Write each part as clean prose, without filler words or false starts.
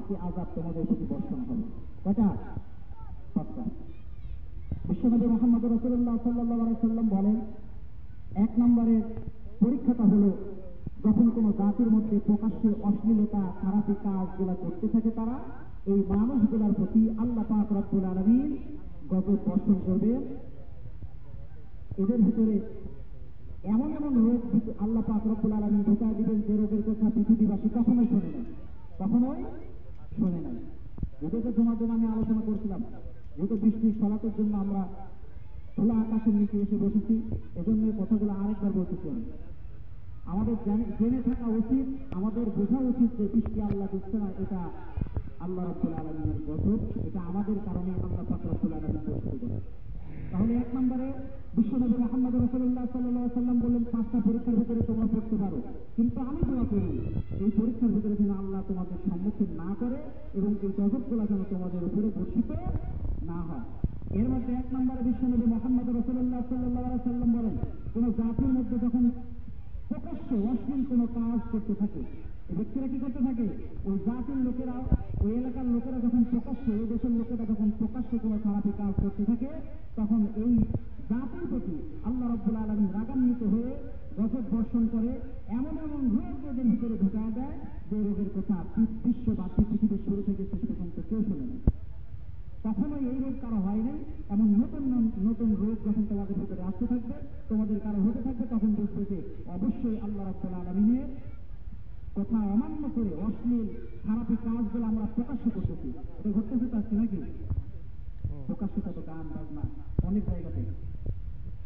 5টি আযাব তোমাদের প্রতি বর্ষণ হবে। কয়টা? 5টা। বিশ্বনবী মুহাম্মদ রাসূলুল্লাহ সাল্লাল্লাহু আলাইহি ওয়াসাল্লাম বলেন, 1 নম্বরের পরীক্ষাটা হলো যখন কোনো জাতির মধ্যে প্রকাশ্যে অশ্লীলতা খারাপি কাজগুলা করতে থাকে, তারা এই মানুষগুলার প্রতি আল্লাহ পাক রব্বুল আলামিন গজব বর্ষণ করবে। এদের ভিতরে এমন এমন রোগ আল্লাহ পাক রব্বুল আলামিন ঢুকায় দিবেন যে রোগের কথা পৃথিবীবাসী কখনোই শোনে নাই, কখনোই শোনে নাই। যেটাকে জমার জন্য আমি আলোচনা করছিলাম, যেহেতু বৃষ্টির সলাতের জন্য আমরা খোলা আকাশের নিচে এসে বসেছি, এজন্য কথাগুলো আরেকবার বলতেছি। আমাদের জেনে থাকা উচিত, আমাদের বোঝা উচিত যে বৃষ্টি আল্লাহ দিচ্ছে না, এটা আল্লাহ রাব্বুল আলামিনের গজব, এটা আমাদের কারণে আল্লাহ পাক রব্বুল আলামিন বর্ষিত করে। তাহলে 1 নম্বরে বিশ্বনবী মুহাম্মদ রাসূলুল্লাহ সাল্লাল্লাহু আলাইহি ওয়াসাল্লাম বললেন 5টা পরীক্ষার ভিতরে তোমরা পড়তে পারো, কিন্তু আমি দোয়া করি এই পরীক্ষার ভিতরে যেন আল্লাহ তোমাদের সম্মুখীন না করে এবং এই গজবগুলো যেন তোমাদের উপরে বর্ষিত না হয়। এর মধ্যে 1 নম্বরে বিশ্বনবী মুহাম্মদ রাসূলুল্লাহ সাল্লাল্লাহু আলাইহি ওয়াসাল্লাম বলেন, কোন জাতির মধ্যে যখন প্রকাশ্যে অশ্লীল কোনো কাজ করতে থাকে, এই ব্যক্তিরা কি করতে থাকে? ওই জাতির লোকেরা, ওই এলাকার লোকেরা যখন প্রকাশ্যে, এই দেশের লোকেরা যখন প্রকাশ্যে কোনো খারাপি কাজ করতে থাকে, তখন এই জাতির প্রতি আল্লাহ রাব্বুল আলামিন রাগান্বিত হয়ে গজব বর্ষণ করে, এমন এমন রোগ এদের ভিতরে ঢুকায় দেয় যে রোগের কথা বিশ্ববাসী পৃথিবীর শুরু থেকে শেষ পর্যন্ত কেউ শোনে না। কখনোই এই রোগ কারো হয় নাই। এমন নতুন নতুন রোগ যখন তোমাদের ভিতরে আসতে থাকবে, তোমাদের কারো হতে থাকবে, তখন বুঝবে যে অবশ্যই আল্লাহ রাব্বুল আলামিনের কথা অমান্য করে অশ্লীল খারাপি কাজগুলো আমরা প্রকাশ্য করতেছি। এটা ঘটতেছে তো আজকে নাকি? প্রকাশ্য কত গান বাজনা অনেক জায়গাতে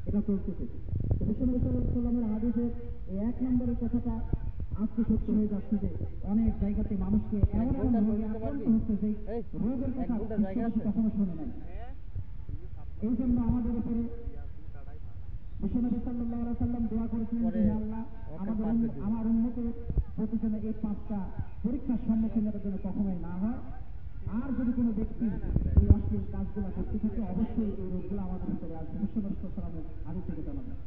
এটা চলতেছে। বিশ্বনবী সাল্লাল্লাহু আলাইহি ওয়াসাল্লামের হাদিসের এই 1 নম্বরের কথাটা আজকে সত্য হয়ে যাচ্ছে যে অনেক জায়গাতে মানুষকে এমন এমন রোগে আক্রান্ত হচ্ছে যে রোগের কথা কখনো শোনে নাই। এই জন্য আমাদের উপরে বিশ্বনবী সাল্লাল্লাহু আলাইহি ওয়াসাল্লাম দোয়া করেছিলেন যে হে আল্লাহ, আমার উম্মতের প্রতি যেন এই 5টা পরীক্ষার সম্মুখীন যেন কখনোই না হয়। আর যদি কোনো ব্যক্তি এই অশ্লীল কাজগুলো করতে থাকে, অবশ্যই এই রোগগুলো আমাদের ভিতরে আসবে। বিশ্বনবী সাল্লাল্লাহু আলাইহি ওয়াসাল্লামের হাদিস থেকে জানা যায়।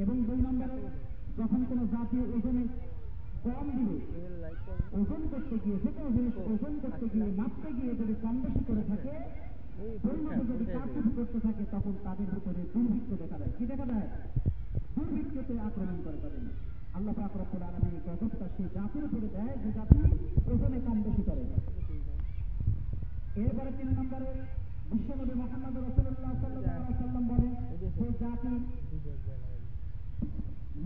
এবং 2 নম্বরে যখন কোনো জাতি ওজনে কম দিবে, ওজন করতে গিয়ে, যে কোনো জিনিস ওজন করতে গিয়ে, মাপতে গিয়ে যদি কম বেশি করে থাকে, পরিমাপে যদি কারচুপি করতে থাকে, তখন তাদের ভিতরে দুর্ভিক্ষ দেখা দেয়। কি দেখা দেয়? দুর্ভিক্ষতে আক্রমণ করে তাদের। আল্লাহ পাক রব্বুল আলামিন এই গজবটা সেই জাতির উপরে দেয় যে জাতি ওজনে কম বেশি করে। এরপরে 3 নম্বরে বিশ্বনবী মুহাম্মদ রাসূলুল্লাহ সাল্লাল্লাহু আলাইহি ওয়াসাল্লাম বলেন, সেই জাতি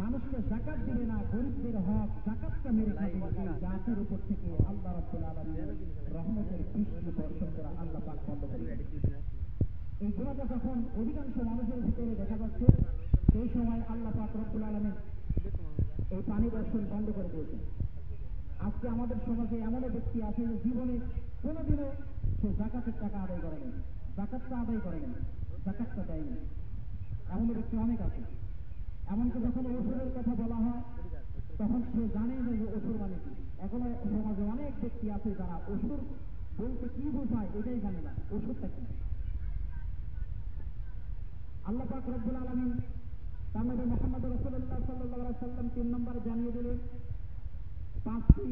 মানুষকে যাকাত দিবে না, গরিবদের হক যাকাতটা মেরে খাবে, এই জাতির উপর থেকে আল্লাহ রাব্বুল আলামিন রহমতের বৃষ্টি বর্ষণ করা আল্লাহ পাক বন্ধ করে দেন। এই গুণাটা যখন অধিকাংশ মানুষের ভিতরে দেখা যাচ্ছে, সেই সময় আল্লাহ পাক রব্বুল আলামিন এই পানি বর্ষণ বন্ধ করে দিয়েছেন। আজকে আমাদের সমাজে এমন ব্যক্তি আছে যে জীবনে কোনোদিনও সে যাকাতের টাকা আদায় করে নেই, যাকাতটা আদায় করে নেই, যাকাতটা দেয়নি। এমন ব্যক্তি অনেক আছে। এমনকি যখন ওষুধের কথা বলা হয়, তখন সে জানে না যে ওষুধ মানে কি। এখনো সমাজে অনেক ব্যক্তি আছে যারা ওষুধ বলতে কি বোঝায় এটাই জানে না, ওষুধটা কি। আল্লাহ পাক রব্বুল আলামিন তার নবী মুহাম্মদ রাসূলুল্লাহ সাল্লাল্লাহু আলাইহি ওয়াসাল্লাম 3 নম্বরে জানিয়ে দিলেন 5টি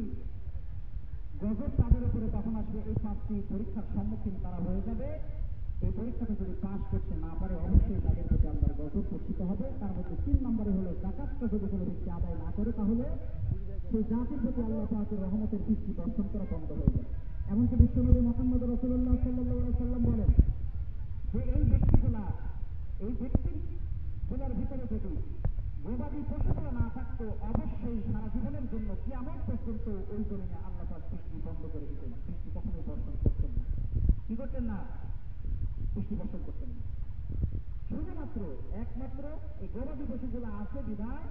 গজব তাদের উপরে তখন আসবে। এই 5টি পরীক্ষার সম্মুখীন তারা হয়ে যাবে। এই পরীক্ষাটা যদি পাস করতে না পারে, অবশ্যই তাদের প্রতি আল্লাহর গজব বর্ষিত হবে। তার মধ্যে 3 নম্বরে হলো যাকাতটা যদি কোনো ব্যক্তি আদায় না করে, তাহলে সেই জাতির প্রতি আল্লাহ পাকের রহমতের বৃষ্টি বর্ষণ করা বন্ধ হয়ে যায়। এমনকি বিশ্বনবী মুহাম্মদ রাসূলুল্লাহ সাল্লাল্লাহু আলাইহি ওয়াসাল্লাম বলেন যে এই ব্যক্তিগুলোর ভিতরে যদি গবাদি পশুগুলো না থাকতো, অবশ্যই সারা জীবনের জন্য কিয়ামত পর্যন্ত ওই জমিনে আল্লাহ পাক বৃষ্টি বন্ধ করে দিতেন, বৃষ্টি কখনোই বর্ষণ করতেন না। কি করতেন না? বৃষ্টি বর্ষণ করতেন না। শুধুমাত্র একমাত্র এই গবাদি পশুগুলো আছে বিধায়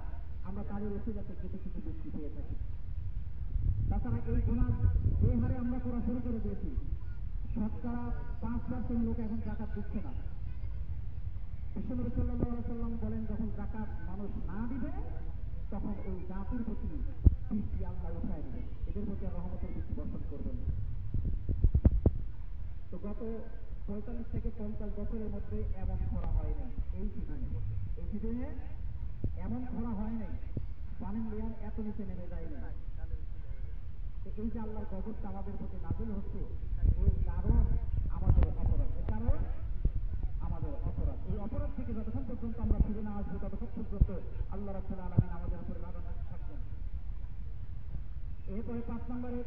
আমরা তাদের ওসিলাতে কিছু কিছু বৃষ্টি পেয়ে থাকি। তাছাড়া এই গুনাহ যে হারে আমরা করা শুরু করে দিয়েছি, শতকরা 5% লোক এখন যাকাত দিচ্ছে না। বিশ্বনবী সাল্লাল্লাহু আলাইহি ওয়াসাল্লাম বলেন, যখন যাকাত মানুষ না দিবে, তখন ওই জাতির প্রতি বৃষ্টি আল্লাহ উঠায় দিবে, এদের প্রতি রহমতের বৃষ্টি বর্ষণ করবেন। তো গত 45 থেকে 50 বছরের মধ্যে এমন খরা হয় নাই। এই সিজনে এমন খরা হয় নাই, পানির লেয়ার এত নিচে নেমে যায় না। এই যে আল্লাহর গজবটা আমাদের প্রতি নাযিল হচ্ছে, এর কারণ আমাদের অপরাধ, এর কারণ আমাদের অপরাধ। এই অপরাধ থেকে যতক্ষণ পর্যন্ত আমরা ফিরে না আসবো ততক্ষণ পর্যন্ত আল্লাহ রাব্বুল আলামিন আমাদের উপরে লাগানো থাকবেন। এরপরে 5 নম্বরে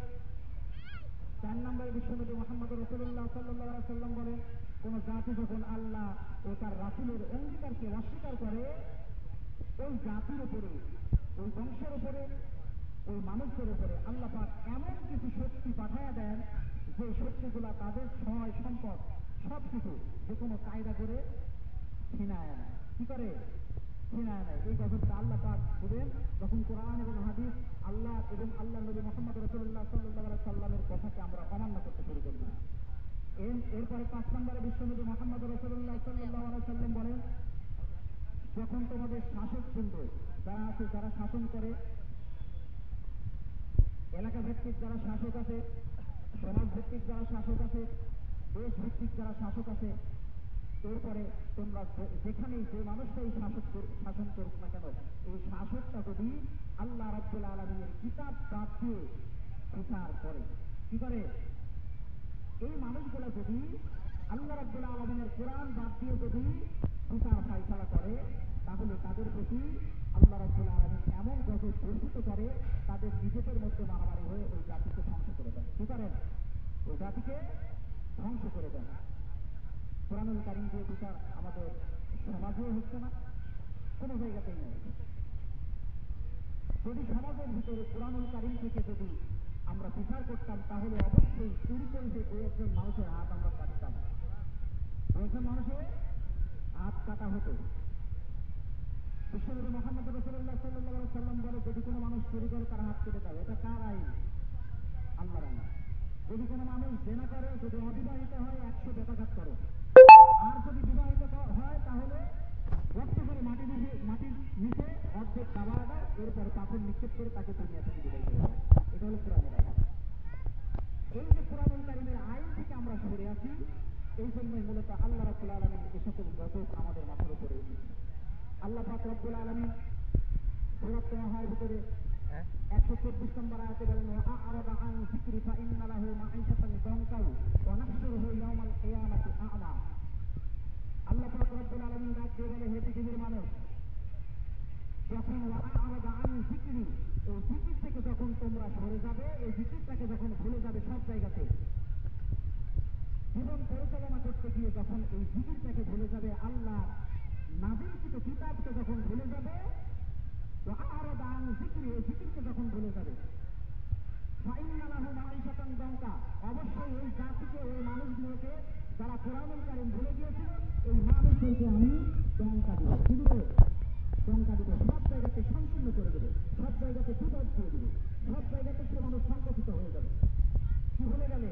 4 নম্বরে বিশ্বনবী মুহাম্মদ রাসূলুল্লাহ সাল্লাল্লাহু আলাইহি ওয়াসাল্লাম বলেন, কোন জাতি যখন আল্লাহ ও তার রাসূলের অঙ্গীকারকে অস্বীকার করে, ওই জাতির উপরে, ওই বংশের উপরে, ওই মানুষদের উপরে আল্লাহ পাক এমন কিছু শক্তি পাঠায়া দেন যে শক্তিগুলা তাদের সহায় সম্পদ সবকিছু যে কোনো কায়দা করে ছিনায় আনে। কি করে? ছিনায় নেয়। এই গজবটা আল্লাহ পাক দিবেন যখন কোরআন এবং হাদিস আল্লাহ এবং আল্লাহ নবী মুহাম্মদ রাসূলুল্লাহ সাল্লাল্লাহু আলাইহি সাল্লামের কথাকে আমরা অমান্য করতে শুরু করব। এরপরে 5 নম্বরে বিশ্বনবী মুহাম্মদ রাসূলুল্লাহ সাল্লাল্লাহু আলাইহি সাল্লাম বলেন, যখন তোমাদের শাসক বৃন্দ যারা আছে, যারা শাসন করে, এলাকা ভিত্তিক যারা শাসক আছে, সমাজ ভিত্তিক যারা শাসক আছে, দেশ ভিত্তিক যারা শাসক আছে, এরপরে তোমরা যেখানেই যে মানুষটাই শাসন করুক না কেন, এই শাসকটা যদি আল্লাহ রাব্বুল আলামিনের কিতাব বাদ দিয়ে বিচার করে, কি করে? এই মানুষগুলা যদি আল্লাহ রাব্বুল আলামিনের কোরআন বাদ দিয়ে যদি বিচার ফায়সালা করে, তাহলে তাদের প্রতি আল্লাহ রাব্বুল আলামিন এমন গজব বর্ষিত করে, তাদের নিজেদের মধ্যে মারামারি হয়ে ওই জাতিকে ধ্বংস করে দেন। কি করেন? ওই জাতিকে ধ্বংস করে দেন। কোরআনুল কারীম দিয়ে বিচার আমাদের সমাজেও হচ্ছে না, কোনো জায়গাতেই নেই। যদি সমাজের ভিতরে কোরআনুল কারীম থেকে যদি আমরা বিচার করতাম, তাহলে অবশ্যই চুরি করে যে দু একজন মানুষের হাত আমরা কাটতাম, দু একজন মানুষের হাত কাটা হতো। বিশ্বনবী মুহাম্মদ রাসূলুল্লাহ সাল্লাল্লাহু আলাইহি সাল্লাম বলে, যদি কোনো মানুষ চুরি করে তার হাত কেটে দাও। এটা কার আইন? আল্লাহর আইন। যদি কোনো মানুষ জেনা করে, যদি অবিবাহিত হয় 100 বেত্রাঘাত করো, আর যদি বিবাহিত হয় তাহলে রক্ত করে মাটির নিচে অর্ধেক দাবা দাও, এরপরে পাথর নিক্ষেপ করে তাকে দুনিয়া থেকে বিদায় করে দাও। এটা হলো কোরআনের আইন। এই যে কোরআনুল কারীমের আইন থেকে আমরা সরে আসি, এই জন্যই মূলত আল্লাহ রাব্বুল আলামিন এই সকল গজব আমাদের মাথার উপরে এসেছে। আল্লাহ পাক রব্বুল আলামিন সূরা তাহার ভিতরে 124 নম্বর আয়াতে বলেন, ওয়া আ'রাদা আন যিকরি ফা ইন্না লাহু মাঈশাতান দানকা ওয়া নাহশুরুহু ইয়াওমাল কিয়ামাতি আ'মা। আল্লাহ পাক রব্বুল আলামিন ডাক দিয়ে বলে, হে পৃথিবীর মানুষ, যখন ওয়া আ'রাদা আন যিকরি, এই জিকির থেকে যখন তোমরা সরে যাবে, এই জিকিরটাকে যখন ভুলে যাবে সব জায়গাতে, জীবন পরিচালনা করতে গিয়ে যখন এই জিকিরটাকে ভুলে যাবে, আল্লাহ নাযিলকৃত কিতাবকে যখন ভুলে যাবে, ওয়া'আরাদা আন যিকরি, এই জিকিরকে যখন ভুলে যাবে, ফাইন্না লাহু মাঈশাতান দানকা, অবশ্যই ওই জাতিকে, ওই মানুষগুলোকে যারা কোরআনুল কারীম ভুলে গিয়েছিল, এই মানুষদেরকে আমি দঙ্কা দিব। কি দিব? দঙ্কা দিব। সব জায়গাতে সংকীর্ণ করে দেবে, সব জায়গাতে বিপদ দিয়ে দেবে, সব জায়গাতে সে মানুষ সংকুচিত হয়ে যাবে। কি ভুলে গেলে?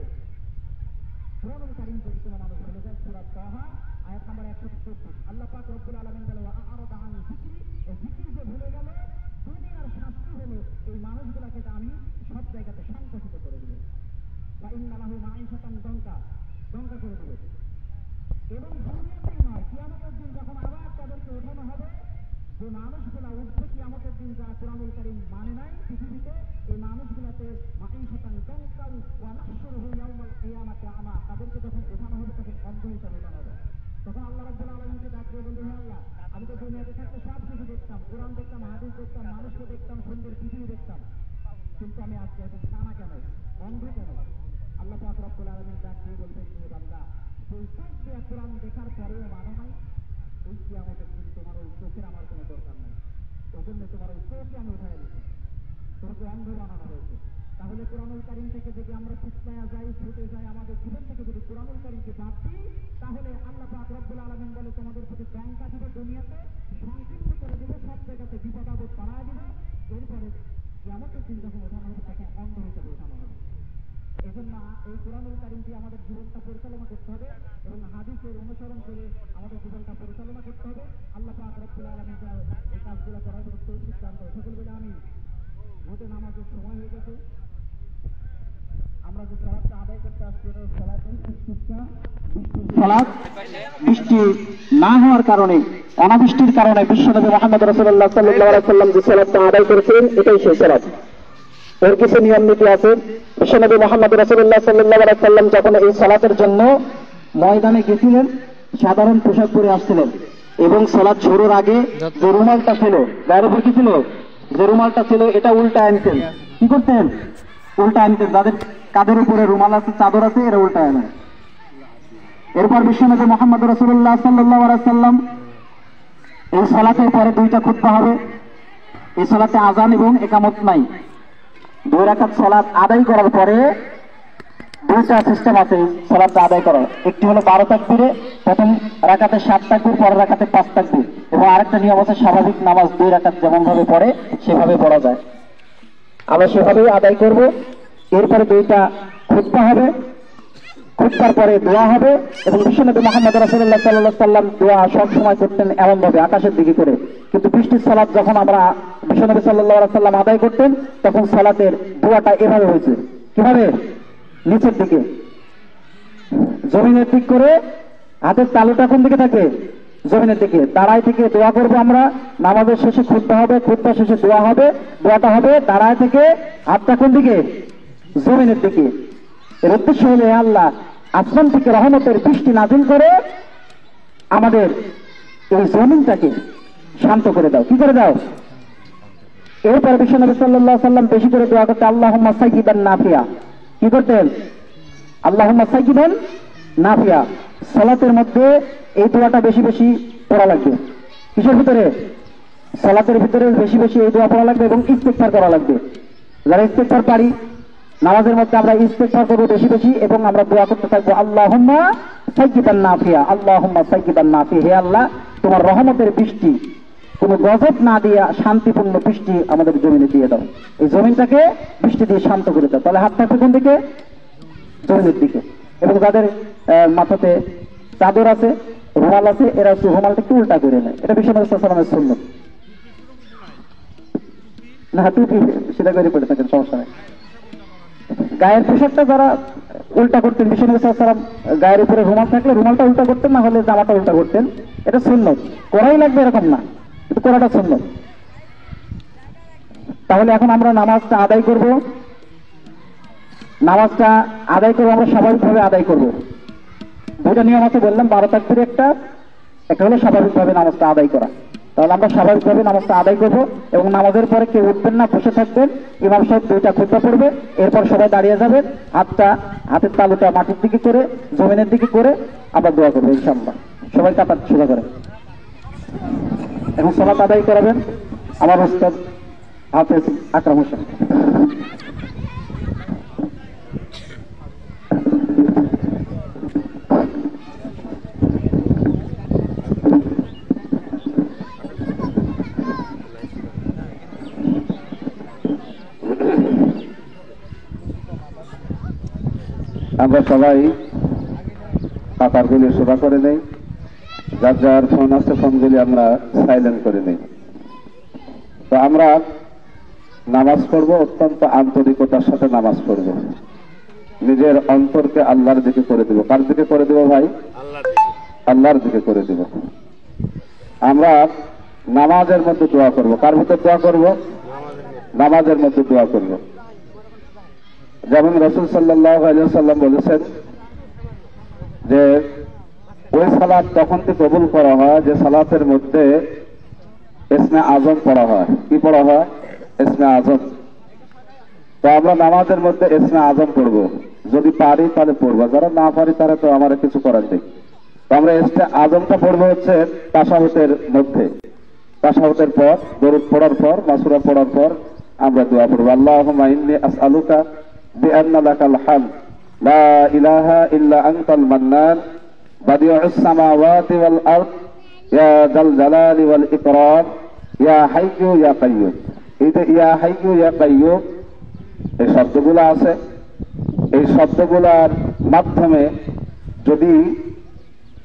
কোরআনুল কারীম যদি কোনো মানুষ ভুলে যায়, সূরা তাহা আয়াত নম্বর 124, আল্লাহ পাক রব্বুল আলামিন বলে, ওয়া'আরাদা আন যিকরি, এই জিকির যে ভুলে গেল, দুনিয়ার শাস্তি হলো এই মানুষগুলোকে আমি সব জায়গাতে সংকুচিত করে দেব। ফাইন্না লাহু মাঈশাতান দানকা, দঙ্কা করে দেবে। এবং দুনিয়াতেই নয়, কিয়ামতের দিন যখন আবার তাদেরকে ওঠানো হবে, যে মানুষগুলা উঠবে কিয়ামতের দিন যারা কোরআনুল কারীম মানে নাই পৃথিবীতে, এই মানুষগুলাতে মাঈশাতান দানকা ওয়া নাহশুরুহু ইয়াওমাল কিয়ামাতি আ'মা, তাদেরকে যখন ওঠানো হবে তখন অন্ধ হিসেবে ওঠানো হবে। তখন আল্লাহ রাব্বুল আলামিনকে ডাক দিয়ে বলবে, হে আল্লাহ, আমি তো দুনিয়াতে থাকতে সব কিছু দেখতাম, কোরআন দেখতাম, হাদিস দেখতাম, মানুষকে দেখতাম, সুন্দর পৃথিবী দেখতাম, কিন্তু আমি আজকে এত কানা কেন, অন্ধ কেন? আল্লাহ পাক রব্বুল আলামিন ডাক দিয়ে বলবেন, হে বান্দা, সেই চোখ দিয়ে কোরআন দেখার পরেও মানো নাই, এই কিয়ামতের দিন তোমার ওই চোখের আমার কোনো দরকার নাই, ওই জন্য তোমার ওই চোখকে আমি উঠাই দিচ্ছি, তোমাকে অন্ধ বানানো হয়েছে। তাহলে কোরআনুল কারীম থেকে যদি আমরা পিছলায়া যাই, ছুটে যাই, আমাদের জীবন থেকে যদি কোরআনুল কারীমকে বাদ দিই, তাহলে আল্লাহ পাক রব্বুল আলামিন বলে, তোমাদের প্রতি দঙ্কা দিব, দুনিয়াতে সংকীর্ণ করে দেবে, সব জায়গাতে বিপদ আপদ বাড়ায় দেবে, এরপরে কিয়ামতের দিন যখন ওঠানো হবে তাকে অন্ধ হিসেবে ওঠানো হবে। এই জন্য এই কোরআনুল কারীম দিয়ে আমাদের জীবনটা পরিচালনা করতে হবে এবং হাদিসের অনুসরণ করে আমাদের জীবনটা পরিচালনা করতে হবে। আল্লাহ পাক রব্বুল আলামিন যেন এই কাজগুলো করার তৌফিক দান করে। সকল বলে আমি ভোটে নামাজের সময় হয়ে গেছে, আমরা যে সালাতটা আদায় করতে আসছি, সালাত বৃষ্টি না হওয়ার কারণে, অনাবৃষ্টির কারণে বিশ্বনবী মুহাম্মদ রাসূলুল্লাহ সাল্লাল্লাহু আলাইহি ওয়াসাল্লাম যে সালাতটা আদায় করেছেন, এটাই সেই সালাত। এর কিছু নিয়ম নীতি আছে। বিশ্বনবী মুহাম্মদ রাসূলুল্লাহ সাল্লাল্লাহু আলাইহি সাল্লাম যখন এই সালাতের জন্য ময়দানে গেছিলেন সাধারণ পোশাক পরে আসছিলেন এবং সালাত শুরুর আগে যে রুমালটা ছিল, গায়ের উপর কি ছিল, যে রুমালটা ছিল এটা উল্টা আনতেন। কি করতেন? উল্টা আনতেন। যাদের কাঁধের উপরে রুমাল আছে, চাদর আছে, এরা উল্টা আনেন। এরপর বিশ্বনবী মুহাম্মদ রাসূলুল্লাহ সাল্লাল্লাহু আলাইহি সাল্লাম এই সালাতের পরে দুইটা খুতবা হবে। এই সালাতে আযান এবং ইকামত নাই। 2 রাকাত সালাত আদায় করার পরে দুইটা সিস্টেম আছে সালাতটা আদায় করার। একটি হলো 12 তাকবীরে, প্রথম রাকাতে 7 তাকবীর, পরের রাকাতে 5 তাকবীর। এবং আরেকটা নিয়ম আছে স্বাভাবিক নামাজ 2 রাকাত যেমন ভাবে পড়ে সেভাবে পড়া যায়, আমরা সেভাবেই আদায় করব। এরপরে দুইটা খুতবা হবে, খুতবার পরে দোয়া হবে। এবং বিশ্বনবী মুহাম্মদ রাসূলুল্লাহ সাল্লাল্লাহু আলাইহি সাল্লাম দোয়া সব সময় করতেন এমন ভাবে আকাশের দিকে করে, কিন্তু বৃষ্টির সালাত যখন আমরা বিশ্বনবী সাল্লাল্লাহু আলাইহি সাল্লাম আদায় করতেন তখন সালাতের দোয়াটা এভাবে হয়েছে। কিভাবে? নিচের দিকে, জমিনের দিক করে, হাতের তালুটা কোন দিকে থাকে? জমিনের দিকে। দাঁড়ায় থেকে দোয়া করবো আমরা। নামাজের শেষে খুতবা হবে, খুতবা শেষে দোয়া হবে, দোয়াটা হবে দাঁড়ায় থেকে, হাতটা কোন দিকে? জমিনের দিকে। এর উদ্দেশ্য হলো আল্লাহ আসমান থেকে রহমতের বৃষ্টি নাজিল করে আমাদের এই জমিনটাকে শান্ত করে দাও। কি করে দাও? এরপর বিশ্বনবী সাল্লাল্লাহু আলাইহি সাল্লাম বেশি করে দোয়া করতে আল্লাহুম্মা সাইয়্যিবান নাফিয়া। কি করতেন? আল্লাহুম্মা সাইয়্যিবান নাফিয়া। সালাতের মধ্যে এই দোয়াটা বেশি বেশি পড়া লাগবে। কিসের ভিতরে? সালাতের ভিতরে বেশি বেশি এই দোয়া পড়া লাগবে এবং ইস্তিগফার করা লাগবে। যারা ইস্তিগফার পারি, নামাজের মধ্যে আমরা ইস্তিগফার করব বেশি বেশি এবং আমরা দোয়া করতে থাকবো আল্লাহুম্মা সাইয়্যিবান নাফিয়া, আল্লাহুম্মা সাইয়্যিবান নাফিয়া। হে আল্লাহ, তোমার রহমতের বৃষ্টি, কোনো গজব না দিয়ে শান্তিপূর্ণ বৃষ্টি আমাদের জমিনে দিয়ে দাও। এই জমিনটাকে বৃষ্টি দিয়ে শান্ত করে দাও। তাহলে হাত থাকবে কোন দিকে? জমিনের দিকে। এবং যাদের মাথাতে চাদর আছে, রুমাল আছে, এরা একটু রুমালটা একটু উল্টা করে নেয়। এটা বিশ্বনবী সাল্লাল্লাহু আলাইহি ওয়াসাল্লামের সুন্নাত। না টুপি সেটা করে পড়ে থাকেন, সমস্যা নেই। গায়ের পোশাকটা যারা উল্টা করতেন, বিশ্বনবী সাল্লাল্লাহু আলাইহি ওয়াসাল্লাম গায়ের উপরে রুমাল থাকলে রুমালটা উল্টা করতেন, না হলে জামাটা উল্টা করতেন। এটা সুন্নাত, করাই লাগবে এরকম না, কিন্তু করাটা সুন্নাত। তাহলে এখন আমরা নামাজটা আদায় করব। নামাজটা আদায় করবো আমরা স্বাভাবিকভাবে আদায় করব। দুইটা নিয়ম আছে বললাম, 12 তাকবীর একটা হলো স্বাভাবিকভাবে নামাজটা আদায় করা। তাহলে আমরা স্বাভাবিকভাবে নামাজটা আদায় করব এবং নামাজের পরে কেউ উঠবেন না, বসে থাকবেন। ইমাম সাহেব দুইটা খুতবা পড়বে, এরপর সবাই দাঁড়িয়ে যাবেন, হাতের তালুটা মাটির দিকে করে, জমিনের দিকে করে আবার দোয়া করবো ইনশাআল্লাহ। সবাই কাতার সোজা করে এখন সালাত আদায় করাবেন আমার উস্তাদ হাফেজ আকরাম হোসেন। আমরা সবাই কাতারগুলি সোজা করে নেই, যার যার ফোন আছে ফোনগুলি আমরা সাইলেন্ট করে নেই। তো আমরা নামাজ পড়ব, অত্যন্ত আন্তরিকতার সাথে নামাজ পড়ব। নিজের অন্তরকে আল্লাহর দিকে করে দেব। কার দিকে করে দেব ভাই? আল্লাহর দিকে করে দেব। আমরা নামাজের মধ্যে দোয়া করব। কার ভিতরে দোয়া করব? নামাজের মধ্যে দোয়া করব। যেমন রাসূল সাল্লাল্লাহু আলাইহি ওয়াসাল্লাম বলেছেন যে ওই সালাত তখন থেকে কবুল করা হয় যে সালাতের মধ্যে ইসমে আজম পড়া হয়। কি পড়া হয়? ইসমে আজম। তো আমরা নামাজের মধ্যে ইসমে আজম পড়বো, যদি পারি তাহলে পড়বো, যারা না পারি তারা তো আমার কিছু করার নেই। তো আমরা ইসমে আজমটা পড়বো হচ্ছে তাশাহুদের মধ্যে। তাশাহুদের পর দরুদ পড়ার পর, মাসুরা পড়ার পর আমরা দোয়া পড়বো, আল্লাহুম্মা ইন্নী আসআলুকা বিআন্না লাকাল হামদ লা ইলাহা ইল্লা আনতাল মান্নান বাদিউস সামাওয়াতি ওয়াল আরদ ইয়া যাল জালালি ওয়াল ইকরাম ইয়া হাইয়্যু ইয়া কাইয়্যুম। এই যে ইয়া হাইয়্যু ইয়া কাইয়্যুম এই শব্দগুলো আছে, এই শব্দগুলোর মাধ্যমে যদি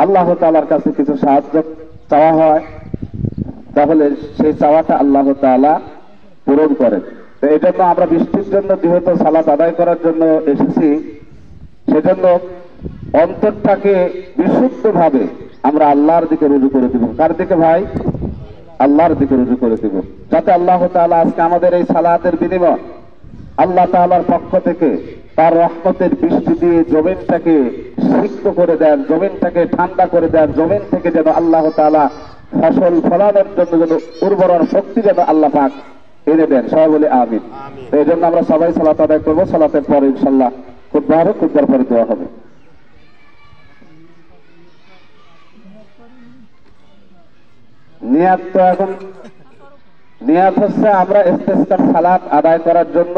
আল্লাহ তাআলার কাছে কিছু সাহায্য চাওয়া হয় তাহলে সেই চাওয়াটা আল্লাহ তাআলা পূরণ করেন। তো এই জন্য আমরা বৃষ্টির জন্য যেহেতু সালাত আদায় করার জন্য এসেছি, সেজন্য অন্তরটাকে বিশুদ্ধভাবে আমরা আল্লাহর দিকে রুজু করে দিব। কার দিকে ভাই? আল্লাহর দিকে রুজু করে দিব, যাতে আল্লাহ তাআলা আজকে আমাদের এই সালাতের বিনিময় আল্লাহ তাআলার পক্ষ থেকে তার রহমতের বৃষ্টি দিয়ে জমিনটাকে সিক্ত করে দেন, জমিনটাকে ঠান্ডা করে দেন, জমিন থেকে যেন আল্লাহ তাআলা ফসল ফলানোর জন্য যেন উর্বর শক্তি যেন আল্লাহ পাক এনে দেন। সবাই বলে আমিন। এই জন্য আমরা সবাই সালাত আদায় করবো। সালাতের পরে ইনশাল্লাহ খুতবা হবে, খুতবার পরে দোয়া হবে। নিয়াত তো এখন নিয়াত হচ্ছে আমরা ইস্তেসকার সালাত আদায় করার জন্য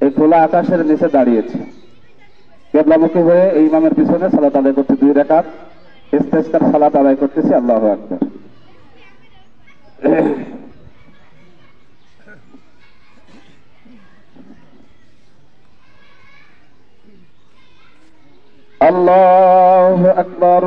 এই খোলা আকাশের নিচে দাঁড়িয়েছি, কিবলামুখী হয়ে এই ইমামের পিছনে সালাত আদায় করতে 2 রাকাত ইস্তেসকার সালাত আদায় করতেছি। আল্লাহু আকবার। আল্লাহু আকবার।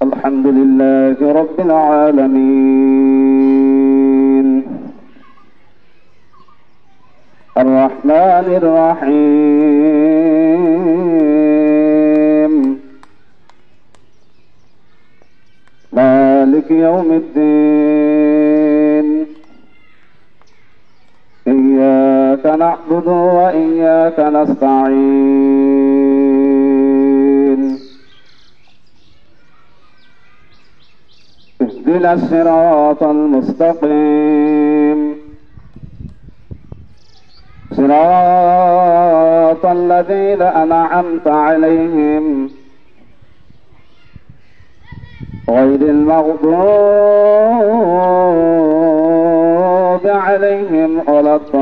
الحمد لله رب العالمين الرحمن الرحيم مالك يوم الدين إياك نعبد وإياك نستعين اهدنا الصراط المستقيم صراط الذين أنعمت عليهم غير المغضوب عليهم ولا الضالين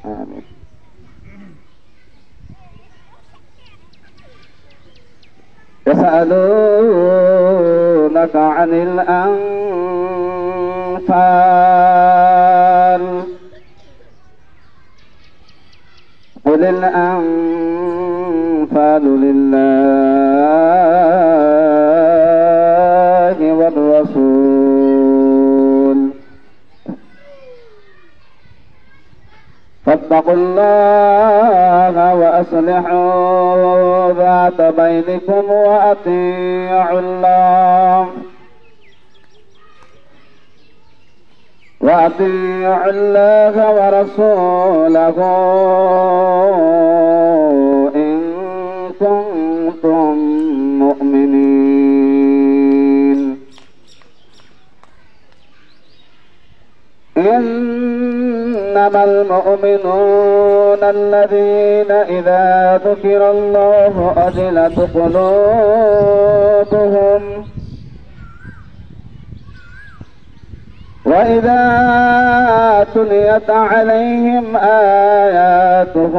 آمين. يسألونك عن الأنفال قل الأنفال لله والرسول فاتقوا الله وأصلحوا ذات بينكم وأطيعوا الله ورسوله إن كنتم مؤمنين. إنما المؤمنون الذين إذا ذكر الله وجلت قلوبهم وإذا تليت عليهم آياته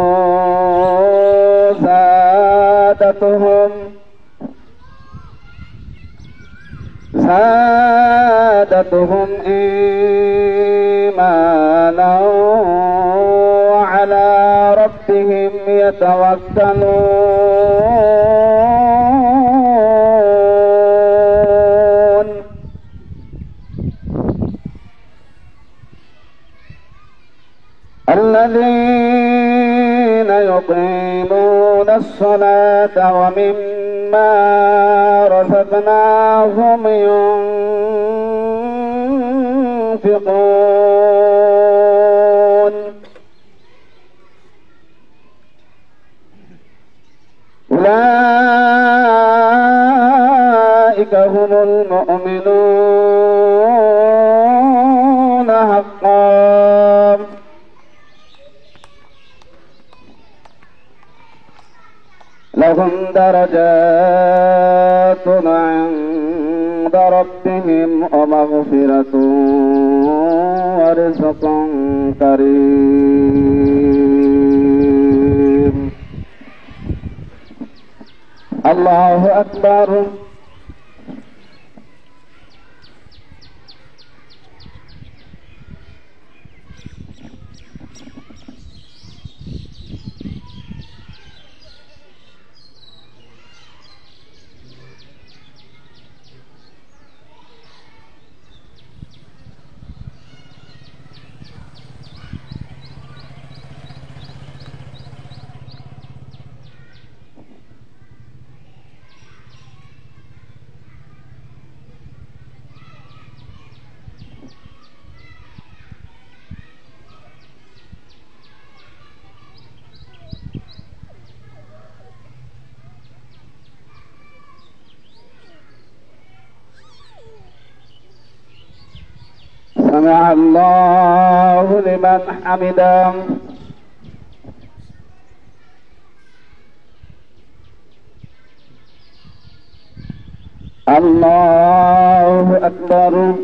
زادتهم إيمانا وعلى ربهم يتوكلون. الذين يقيمون الصلاة ومما رزقناهم ينفقون. أولئك هم المؤمنون حقا. لهم درجات عند ربهم ومغفرة ورزق كريم. الله أكبر. سمع الله لمن حمده الله أكبر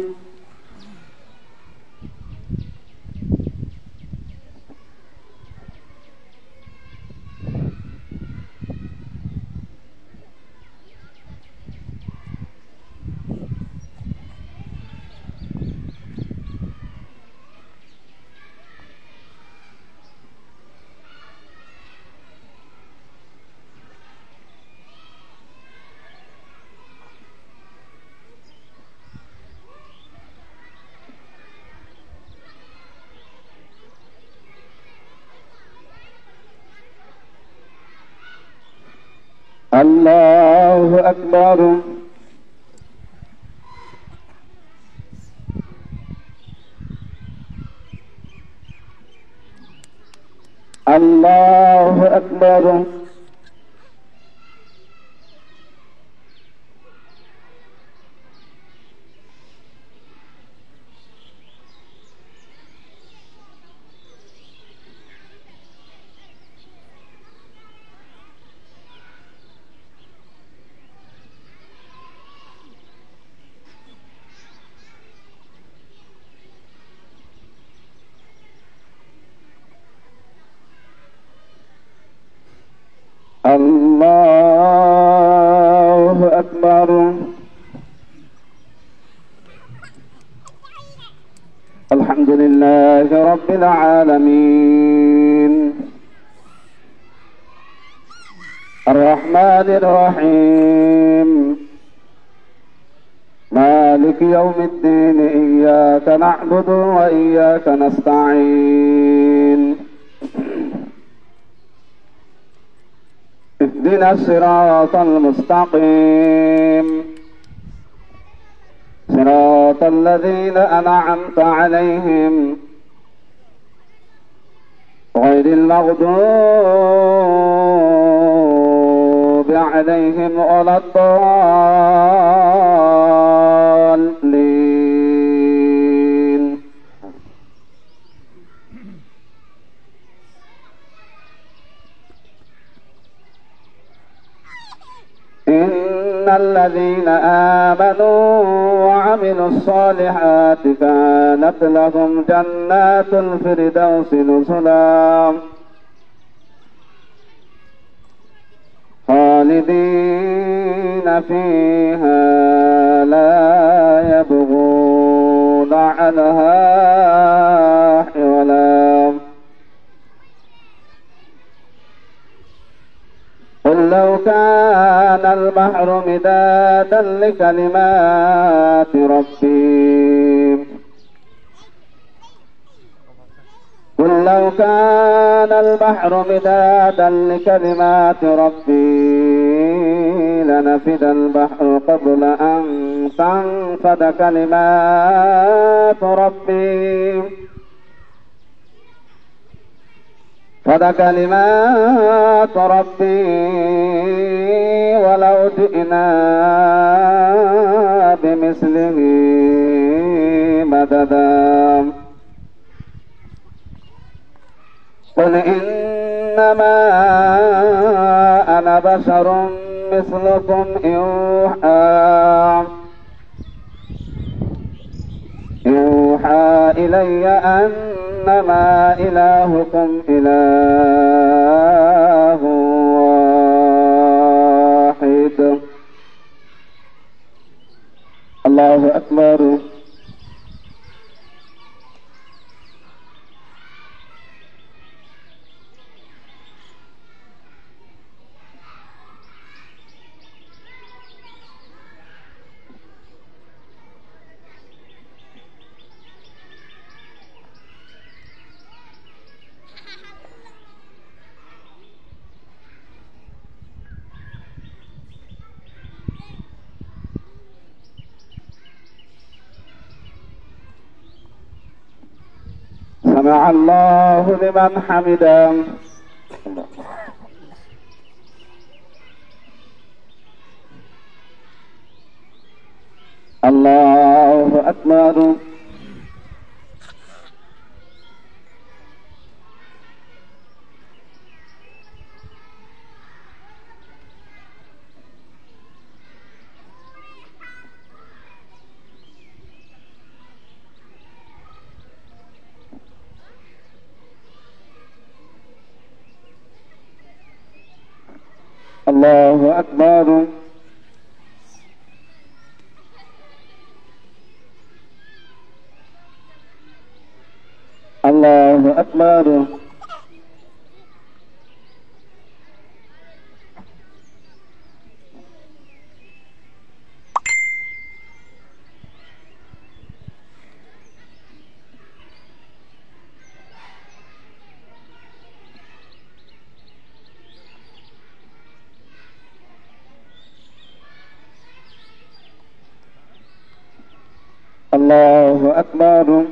الله أكبر الله أكبر الله أكبر الحمد لله رب العالمين الرحمن الرحيم مالك يوم الدين إياك نعبد وإياك نستعين اهدنا الصراط المستقيم صراط الذين أنعمت عليهم غير المغضوب عليهم ولا الضالين إن الذين آمنوا وعملوا الصالحات كانت لهم جنات الفردوس نزلا خالدين فيها لا يبغون عنها حولا قل لو كان البحر مدادا لكلمات ربي قل لو كان البحر مدادا لكلمات ربي لنفد البحر قبل أن تنفد كلمات ربي كلمات ربي ولو جئنا بمثله مددا قل إنما أنا بشر مثلكم يوحى إلي أنما إلهكم إله واحد الله أكبر سمع الله لمن حمده الله أكبر الله أكبر الله أكبر الله أكبر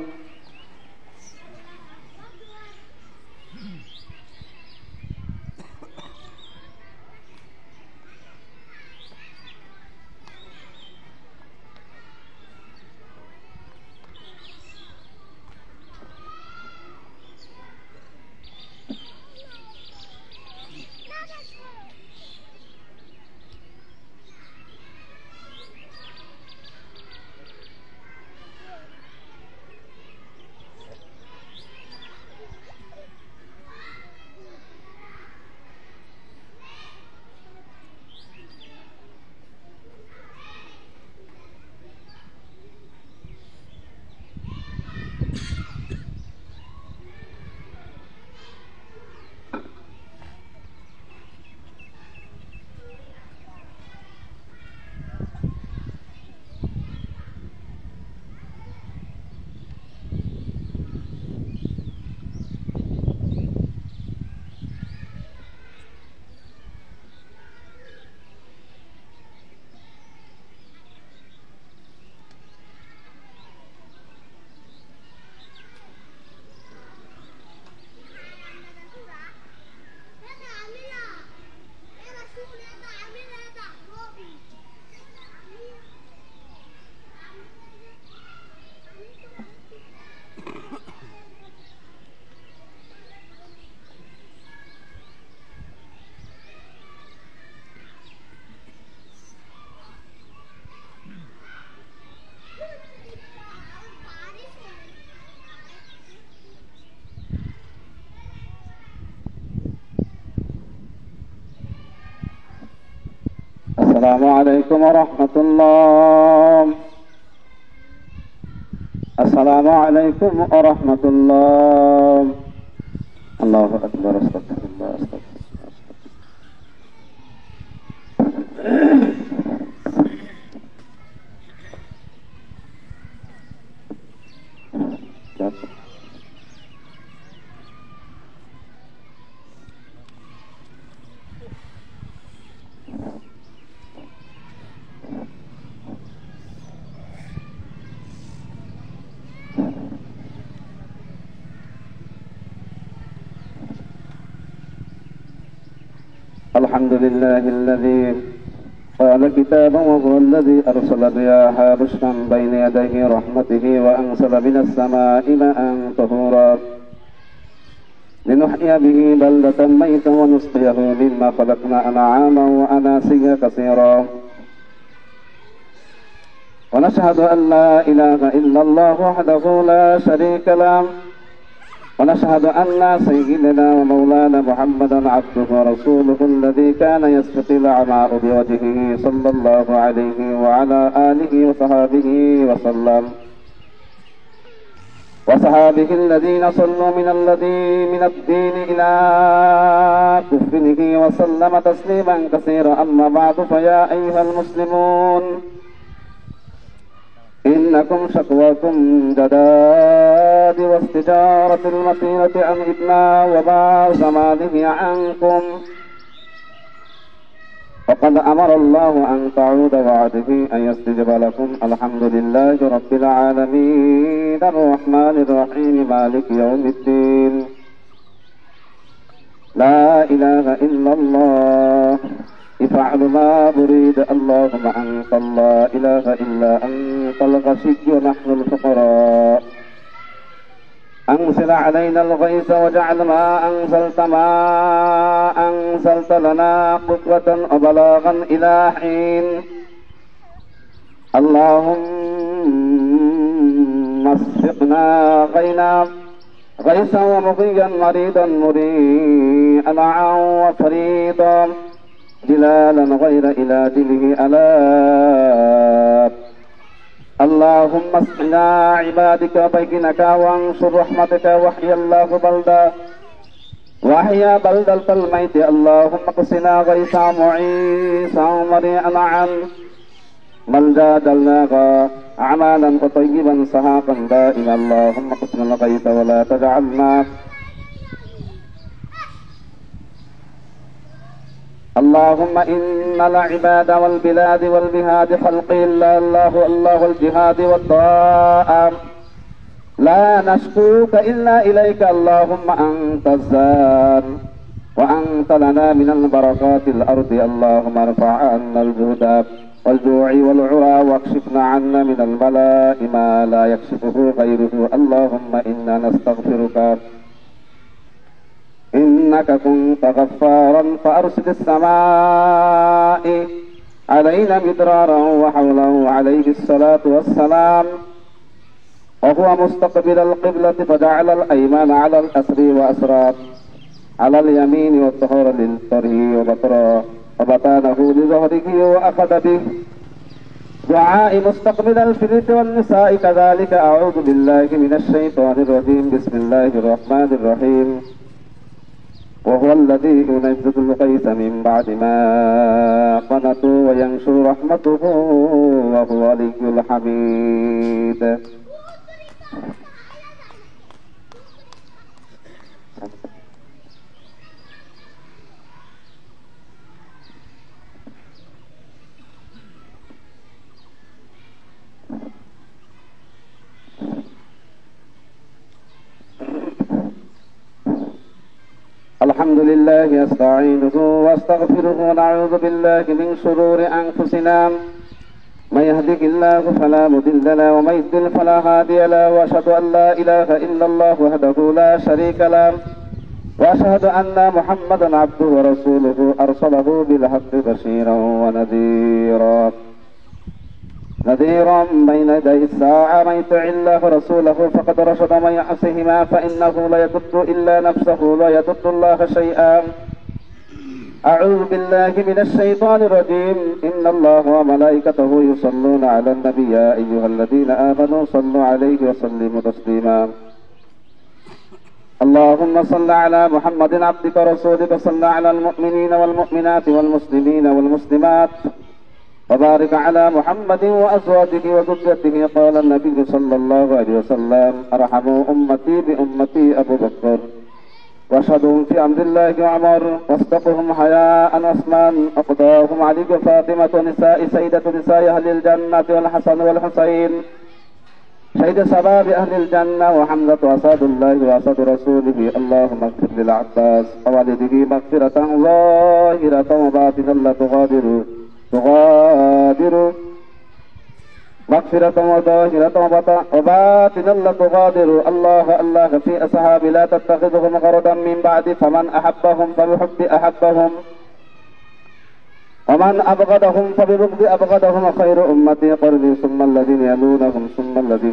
السلام عليكم ورحمة الله السلام عليكم ورحمة الله الله أكبر استغفر الله استغفر الله الحمد لله الذي قال كتابا وهو الذي أرسل الرياح بشرا بين يديه رحمته وأنزل من السماء ماء طهورا لنحيي به بلدة ميتا ونسقيه مما خلقنا أنعاما وأناسيا كثيرا ونشهد أن لا إله إلا الله وحده لا شريك له ونشهد أن سيدنا ومولانا محمدا عبده ورسوله الذي كان يسقي الأعماء بوجهه صلى الله عليه وعلى آله وصحابه وسلم وصحابه الذين صلوا من الدين إلى كفره وسلم تسليما كثيرا أما بعد فيا أيها المسلمون إنكم شكواكم جداد واستجارة المطيرة عن إبناء وباع زمانه عنكم وقد أمر الله أن تعود وعده أن يستجب لكم الحمد لله رب العالمين الرحمن الرحيم مالك يوم الدين لا إله إلا الله افعل ما بريد اللهم أنت لا إله إلا أنت الغني ونحن الفقراء أنزل علينا الغيث واجعل ما أنزلت لنا قدوة وبلاغا إلى حين اللهم اسقنا غيثا ومضيا مريدا مريئا وفريدا جلالا غير إلاجله ألاب اللهم اسقنا عبادك وبينك وانشر رحمتك وحي الله بلدا وحيا بلدة الميت اللهم اقسنا غيثا معيسا مريئا عن ملجا دلناغا أعمالا وطيبا سحاقا دائما اللهم اقسم الغيث ولا تجعلنا اللهم إن العباد والبلاد والبهاد خلق إلا الله الله الجهاد والطاعة لا نشكوك إلا إليك اللهم أنت الزاد وأنت لنا من البركات الأرض اللهم ارفع عنا الجهد والجوع والعرى واكشفنا عنا من البلاء ما لا يكشفه غيره اللهم إنا نستغفرك إنك كنت غفارا فأرسل السماء علينا مدرارا وحوله عليه الصلاة والسلام وهو مستقبل القبلة فجعل الأيمان على الأسر وأسراب على اليمين والظهر للطره وبطرا وبطانه لظهره وأخذ به دعاء مستقبل الفرد والنساء كذلك أعوذ بالله من الشيطان الرجيم بسم الله الرحمن الرحيم وهو الذي ينزل الغيث من بعد ما قنطوا وينشر رحمته وهو ولي الحميد الحمد لله أستعينه واستغفره ونعوذ بالله من شرور أنفسنا من يهده الله فلا مضل له ومن يضلل فلا هادي له وأشهد أن لا إله إلا الله وحده لا شريك له وأشهد أن محمدا عبده ورسوله أرسله بالحق بشيرا ونذيرا بين يدي الساعة من يطع الله ورسوله فقد رشد من يعصهما فإنه لا يضر إلا نفسه لا يضر الله شيئا أعوذ بالله من الشيطان الرجيم إن الله وملائكته يصلون على النبي يا أيها الذين آمنوا صلوا عليه وسلموا تسليما اللهم صل على محمد عبدك ورسولك صل على المؤمنين والمؤمنات والمسلمين والمسلمات وبارك على محمد وأزواجه وذريته قال النبي صلى الله عليه وسلم أرحموا أمتي بأمتي أبو بكر واشهدوا في أمر الله عمر واصدقهم حياء عثمان أقضاهم علي وفاطمة نساء سيدة نساء أهل الجنة والحسن والحسين شهد شباب أهل الجنة وحمزة أسد الله وأسد رسوله اللهم اغفر للعباس ووالده مغفرة ظاهرة وباطنة لا تغادر مغفرة وظاهرة وباطنا لا تغادر الله في أصحاب لا تتخذهم غرضا من بعد فمن أحبهم فبحب أحبهم ومن أبغضهم فببغض أبغضهم خير أمتي قرني ثم الذين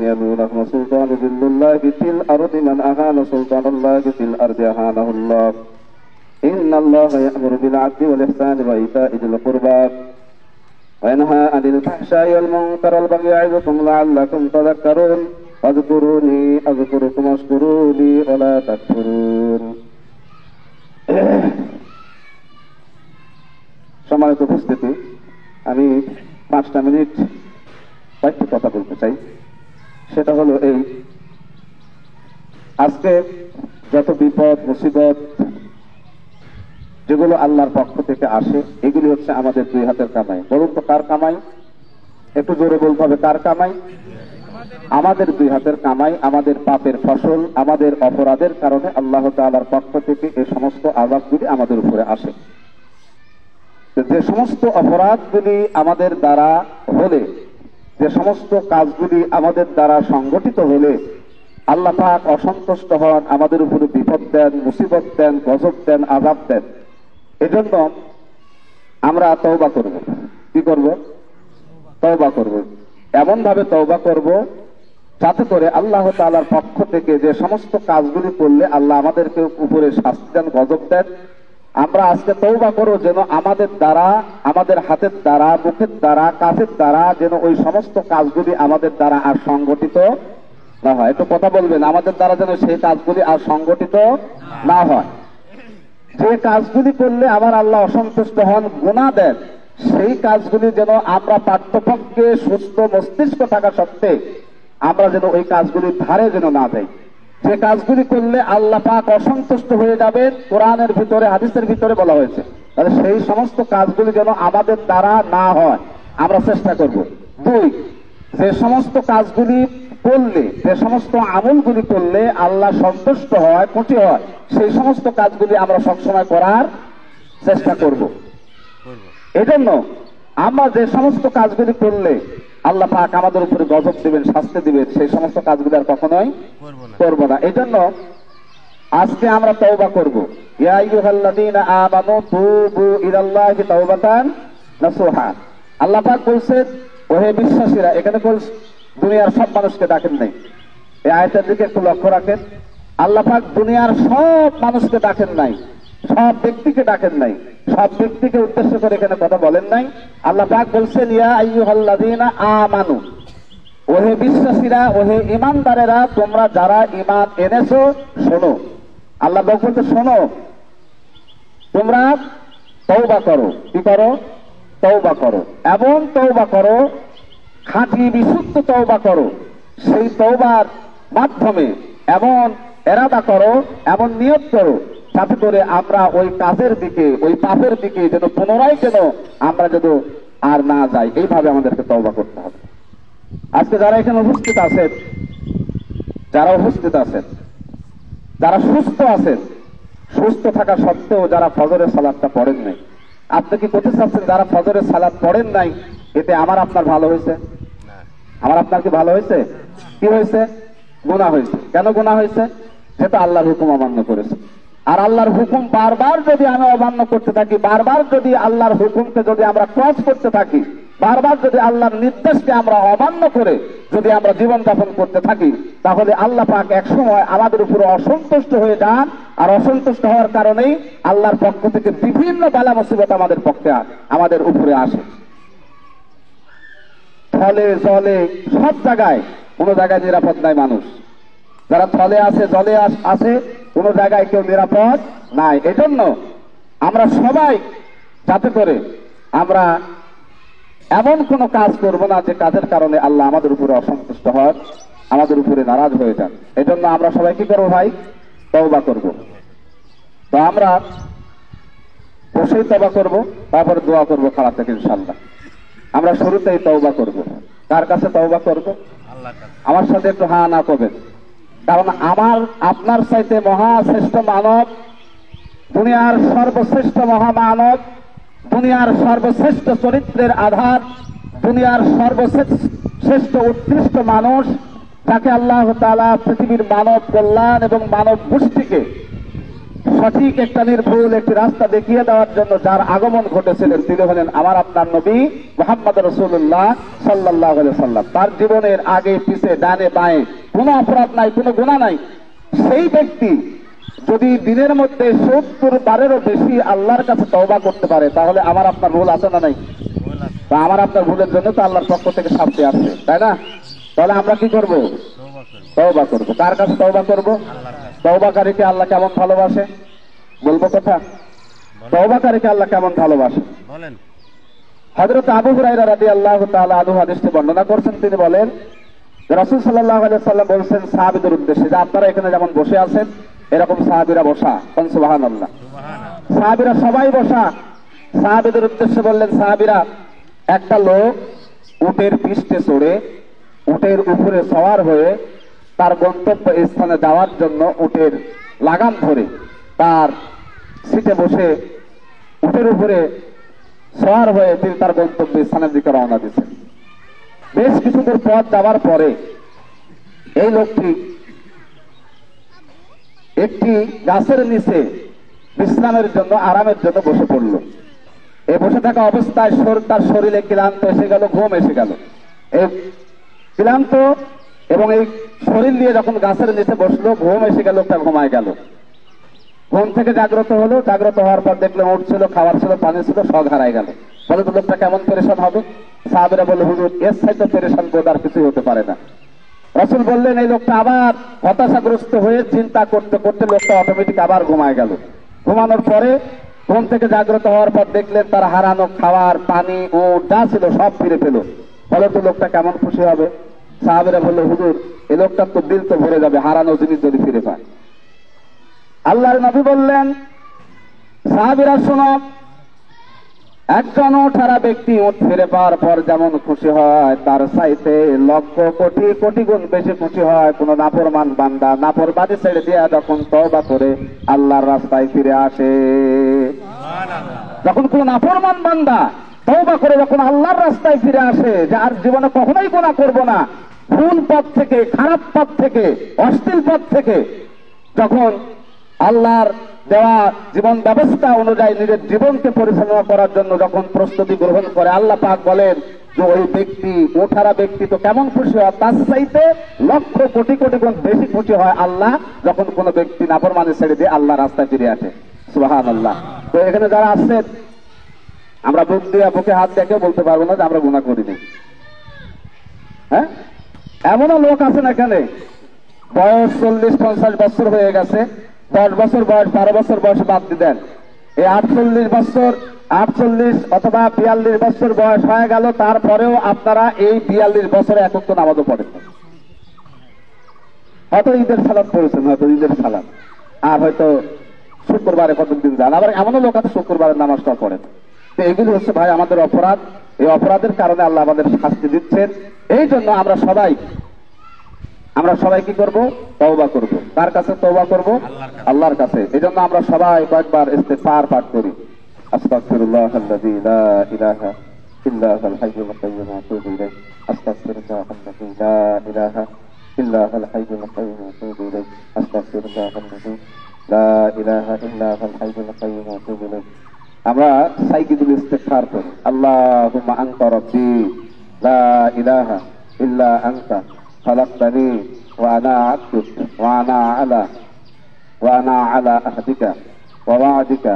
يلونهم سلطان ذل الله في الأرض من أهان سلطان الله في الأرض أهانه الله إن الله يأمر بالعدل والإحسان وإيتاء ذي القربى وينهى عن الفحشاء والمنكر والبغي يعظكم لعلكم تذكرون واذكروني أذكركم واشكروا لي ولا تكفرون সম্মানিত উপস্থিতি আমি 5টা মিনিট কয়েকটি কথা বলতে চাই সেটা হলো এই আজকে যত বিপদ মুসিবত যেগুলো আল্লাহর পক্ষ থেকে আসে এগুলি হচ্ছে আমাদের দুই হাতের কামাই বলুন তো কার কামাই একটু জোরে বলতে হবে কার কামাই আমাদের দুই হাতের কামাই আমাদের পাপের ফসল আমাদের অপরাধের কারণে আল্লাহ তাআলার পক্ষ থেকে এই সমস্ত আযাবগুলি আমাদের উপরে আসে যে সমস্ত অপরাধগুলি আমাদের দ্বারা হলে যে সমস্ত কাজগুলি আমাদের দ্বারা সংগঠিত হলে আল্লাহ পাক অসন্তুষ্ট হন আমাদের উপরে বিপদ দেন মুসিবত দেন গজব দেন আযাব দেন এজন্য আমরা তওবা করব কি করব তওবা করব এমন ভাবে তওবা করব যাতে করে আল্লাহ তাআলার পক্ষ থেকে যে সমস্ত কাজগুলি করলে আল্লাহ আমাদেরকে উপরে শাস্তি দেন গজব দেন আমরা আজকে তওবা করো যেন আমাদের দ্বারা, আমাদের হাতের দ্বারা, মুখের দ্বারা, কাজের দ্বারা যেন ওই সমস্ত কাজগুলি আমাদের দ্বারা আর সংগঠিত না হয়। একটু কথা বলবেন, আমাদের দ্বারা যেন সেই কাজগুলি আর সংগঠিত না হয়। যে কাজগুলি করলে আমার আল্লাহ অসন্তুষ্ট হন, গুনাহ দেন, সেই কাজগুলি যেন আমরা পাঠ্যপক্ষে সুস্থ মস্তিষ্ক থাকা সত্ত্বে আমরা যেন ওই কাজগুলির ধারে যেন না যাই। যে কাজগুলি করলে আল্লাহ পাক অসন্তুষ্ট হয়ে যাবেন, কোরআনের ভিতরে হাদিসের ভিতরে বলা হয়েছে, তাহলে সেই সমস্ত কাজগুলি যেন আমাদের দ্বারা না হয় আমরা চেষ্টা করব। 2, যে সমস্ত কাজগুলি করলে, যে সমস্ত আমলগুলি করলে আল্লাহ সন্তুষ্ট হয়, খুশি হয়, সেই সমস্ত কাজগুলি আমরা সবসময় করার চেষ্টা করব। এজন্য আমরা যে সমস্ত কাজগুলি করলে আল্লাহ পাক আমাদের উপরে গজব দিবেন, শাস্তি দিবেন, সেই সমস্ত কাজগুলি আর কখনোই করব না। এজন্য আজকে আমরা তওবা করব। ইয়া আইয়ুহাল্লাযীনা আমানু তুবু ইলাল্লাহি তাওবাতান নাসুহা। আল্লাহ পাক বলছেন, ওহে বিশ্বাসীরা, এখানে দুনিয়ার সব মানুষকে ডাকেন নাই। এই আয়াতের দিকে একটু লক্ষ্য রাখেন। আল্লাহ পাক দুনিয়ার সব মানুষকে ডাকেন নাই, সব ব্যক্তিকে ডাকেন নাই, সব ব্যক্তিকে উদ্দেশ্য করে এখানে কথা বলেন নাই। আল্লাহ পাক বলছেন, ইয়া আইয়ুহাল্লাযীনা আমানু, ওহে বিশ্বাসীরা, ওহে ঈমানদারেরা, তোমরা যারা ঈমান এনেছো শোনো। আল্লাহ পাক বলতে শোনো, তোমরা তওবা করো। কি করো? তওবা করো। এমন তওবা করো, খাঁটি বিশুদ্ধ তওবা করো। সেই তওবার মাধ্যমে এমন এরাদা করো, এমন নিয়ত করো, যাতে করে আমরা ওই কাজের দিকে, ওই পাপের দিকে যেন পুনরায় যেন আমরা যেন আর না যাই। এইভাবে আমাদেরকে তওবা করতে হবে। আজকে যারা এখানে উপস্থিত আছেন, যারা সুস্থ আছেন, সুস্থ থাকা সত্ত্বেও যারা ফজরের সালাতটা পড়েন নাই, আপনি কি করতে চাচ্ছেন যারা ফজরের সালাত পড়েন নাই এতে আমার আপনার ভালো হয়েছে? আমার আপনার কি ভালো হয়েছে? কি হয়েছে? গুনাহ হয়েছে। কেন গুনাহ হয়েছে? সেটা আল্লাহর হুকুম অমান্য করেছে। আর আল্লাহর হুকুম বারবার যদি আমি অমান্য করতে থাকি, বারবার যদি আল্লাহর হুকুমকে যদি আমরা ক্রস করতে থাকি, বারবার যদি আল্লাহর নির্দেশকে আমরা অমান্য করে যদি আমরা জীবনযাপন করতে থাকি, তাহলে আল্লাহ পাক একসময় আমাদের উপরে অসন্তুষ্ট হয়ে যান। আর অসন্তুষ্ট হওয়ার কারণেই আল্লাহর পক্ষ থেকে বিভিন্ন বালা মুসিবত আমাদের পক্ষে, আমাদের উপরে আসে। থলে জলে সব জায়গায়, কোন জায়গায় নিরাপদ নাই মানুষ। যারা থলে আছে, জলে আছে, কোন জায়গায় কেউ নিরাপদ নাই। এজন্য আমরা সবাই যাতে করে আমরা এমন কোন কাজ করব না যে কাজের কারণে আল্লাহ আমাদের উপরে অসন্তুষ্ট হয়, আমাদের উপরে নারাজ হয়ে যান। এজন্য আমরা সবাই কি করবো ভাই? তওবা করব। তো আমরা বসেই তওবা করব, তারপরে দোয়া করব খারাপ থেকে ইনশাআল্লাহ। আমরা শুরুতেই তওবা করব। কার কাছে তওবা করব? আল্লাহর কাছে। আমার সাথে একটু হ্যাঁ না করবেন, কারণ আমার আপনার চাইতে মহাশ্রেষ্ঠ মানব, দুনিয়ার সর্বশ্রেষ্ঠ মহামানব, দুনিয়ার সর্বশ্রেষ্ঠ চরিত্রের আধার, দুনিয়ার সর্বশ্রেষ্ঠ উৎকৃষ্ট মানুষ, যাকে আল্লাহ তাআলা পৃথিবীর মানব কল্যাণ এবং মানব গোষ্ঠীকে সঠিক একটা নির্ভুল একটি রাস্তা দেখিয়ে দেওয়ার জন্য যার আগমন ঘটেছিলেন, তিনি হলেন আমার আপনার নবী মুহাম্মদ রাসূলুল্লাহ সাল্লাল্লাহু আলাইহি ওয়াসাল্লাম। তার জীবনের আগে পিছে ডানে বাঁয়ে কোনো অপরাধ নাই, কোনো গুনাহ নাই। সেই ব্যক্তি যদি দিনের মধ্যে 70 বারেরও বেশি আল্লাহর কাছে তওবা করতে পারে, তাহলে আমার আপনার ভুল আছে না নাই? তা আমার আপনার ভুলের জন্য তো আল্লাহর পক্ষ থেকে শাস্তি আসছে, তাই না? তাহলে আমরা কি করব? তওবা করব। কার কাছে তওবা করব? তওবাকারীকে আল্লাহ কেমন ভালোবাসে বলবো কথা? তওবাকারীকে আল্লাহ কেমন ভালোবাসে বলেন। হযরত আবু হুরায়রা রাদিয়াল্লাহু তাআলা আনহু হাদিসটি বর্ণনা করছেন। তিনি বলেন, রাসূল সাল্লাল্লাহু আলাইহি ওয়াসাল্লাম বলেছেন সাহাবীদের উদ্দেশ্যে, যে আপনারা এখানে যেমন বসে আছেন এরকম সাহাবীরা বসা। সুবহানাল্লাহ। সাহাবীরা সবাই বসা। সাহাবীদের উদ্দেশ্যে বললেন, সাহাবীরা, একটা লোক উটের পৃষ্ঠে চড়ে, উটের উপরে সওয়ার হয়ে তার গন্তব্য স্থানে যাওয়ার জন্য উটের লাগাম ধরে তার সিটে বসে উটের উপরে সওয়ার হয়ে তিনি তার গন্তব্য স্থানের দিকে রওনা দিয়েছেন। বেশ কিছুদূর পথ যাওয়ার পরে এই লোকটি একটি গাছের নিচে বিশ্রামের জন্য, আরামের জন্য বসে পড়ল। এই বসে থাকা অবস্থায় তার শরীরে ক্লান্ত এসে গেল, ঘুম এসে গেল। এই ক্লান্ত এবং এই শরীর নিয়ে যখন গাছের নিচে বসলো, ঘুম এসে গেল, লোকটা ঘুমায় গেল। ঘুম থেকে জাগ্রত হলো, জাগ্রত হওয়ার পর দেখলো উঠ ছিল, খাবার ছিল, পানি ছিল, সব হারাই গেল। বলে তো লোকটা কেমন পেরেশান হবে? সাহাবীরা বলল, হুজুর এর চাইতে পেরেশান বোধ আর কিছুই হতে পারে না। রাসূল বললেন, এই লোকটা আবার হতাশাগ্রস্ত হয়ে চিন্তা করতে করতে লোকটা অটোমেটিক আবার ঘুমায় গেল। ঘুমানোর পরে ঘুম থেকে জাগ্রত হওয়ার পর দেখলেন তার হারানো খাবার, পানি ও যা ছিল সব ফিরে পেল। বলে তো লোকটা কেমন খুশি হবে? সাহাবীরা বলল, হুজুর এই লোকটার তো দিল তো ভরে যাবে হারানো জিনিস যদি ফিরে পায়। আল্লাহর নবী বললেন, সাহাবীরা শোনো, একজন ওঠারা ব্যক্তি উঠ ফিরে পাওয়ার পর যেমন খুশি হয় তার চাইতে লক্ষ কোটি কোটি গুণ বেশি খুশি হয় কোন নাফরমান বান্দা নাফরমানি ছেড়ে দিয়ে যখন তওবা করে আল্লাহর রাস্তায় ফিরে আসে। যখন কোন নাফরমান বান্দা তওবা করে যখন আল্লাহর রাস্তায় ফিরে আসে, যে আর জীবনে কখনোই গুনাহ করব না, ভুল পথ থেকে, খারাপ পথ থেকে, অশ্লীল পথ থেকে যখন আল্লাহর দেওয়া জীবন ব্যবস্থা অনুযায়ী নিজের জীবনকে পরিচালনা করার জন্য যখন প্রস্তুতি গ্রহণ করে, আল্লাহ পাক বলেন যে ওই ব্যক্তি, ওঠারা ব্যক্তি তো কেমন খুশি হয়, তার চাইতে লক্ষ কোটি কোটি গুণ বেশি খুশি হয় আল্লাহ যখন কোন ব্যক্তি নাফরমানি ছেড়ে দিয়ে আল্লাহ রাস্তায় ফিরে আসে। সুবহানাল্লাহ। তো এখানে যারা আসছেন, আমরা বুক দিয়ে বুকে হাত দেখে বলতে পারবো না যে আমরা গুনাহ করিনি। হ্যাঁ, এমনও লোক আছেন এখানে বয়স 40-50 বছর হয়ে গেছে, 10 বছর বয়স, 12 বছর বয়স বাদ দেন, এই 48 বছর, 48 অথবা 42 বছর বয়স হয়ে গেল, তারপরেও আপনারা এই 42 বছরে এক ওয়াক্ত নামাজও পড়েন। হয়তো ঈদের সালাত পড়েছেন, হয়তো ঈদের সালাত, আর হয়তো শুক্রবারে কতদিন যান, আবার এমনও লোক আছে শুক্রবারের নামাজটা পড়েন। তো এগুলো হচ্ছে ভাই আমাদের অপরাধ। এই অপরাধের কারণে আল্লাহ আমাদের শাস্তি দিচ্ছেন। এই জন্য আমরা সবাই কি করব? তওবা করব। কার কাছে তওবা করব? আল্লাহর কাছে। এজন্য আমরা সবাই কয়েকবার ইস্তিগফার পাঠ করি। আস্তাগফিরুল্লাহাল্লাযী লা ইলাহা ইল্লা হুয়াল হাইয়ুল কাইয়্যুম ওয়া আতুবু ইলাইহি। আস্তাগফিরুল্লাহাল্লাযী লা ইলাহা ইল্লা হুয়াল হাইয়ুল কাইয়্যুম ওয়া আতুবু ইলাইহি। আস্তাগফিরুল্লাহাল্লাযী লা ইলাহা ইল্লা হুয়াল হাইয়ুল কাইয়্যুম ওয়া আতুবু ইলাইহি। আমরা সাইয়্যিদুল ইস্তিগফার করি। আল্লাহুম্মা আনতা রাব্বী লা ইলাহা ইল্লা আনতা خلقتني وأنا عبدك وأنا على عهدك ووعدك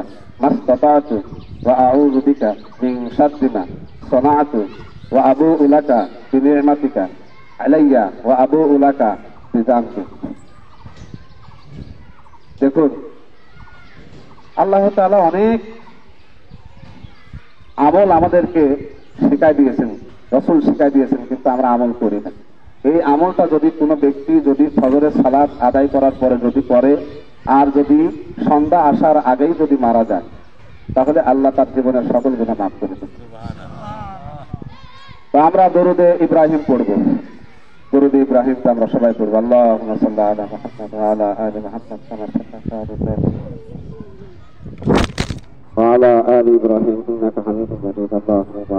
ما استطعت وأعوذ بك من شر ما صنعت وأبوء لك بنعمتك علي وأبوء لك بذنبي। দেখুন, আল্লাহ তাআলা অনেক আমল আমাদেরকে শিখাই দিয়েছেন, রাসূল শিখাই দিয়েছেন, কিন্তু আমরা আমল করি না। এই আমলটা যদি কোনো ব্যক্তি যদি ফজরের সালাত আদায় করার পরে যদি করে, আর যদি সন্ধ্যা আসার আগেই যদি মারা যায়, তাহলে আল্লাহ তার জীবনের সকল গুনাহ মাফ করে দেবেন। তো আমরা দরুদে ইব্রাহিম পড়ব। দরুদে ইব্রাহিমটা আমরা সবাই পড়ব। আল্লাহুম্মা সাল্লি আলা মুহাম্মাদ ওয়া আলা আলি মুহাম্মাদ কামা সাল্লাইতা আলা ইব্রাহিম ইন্নাকা হামিদুম মাজিদ। আল্লাহুম্মা বারিক আলা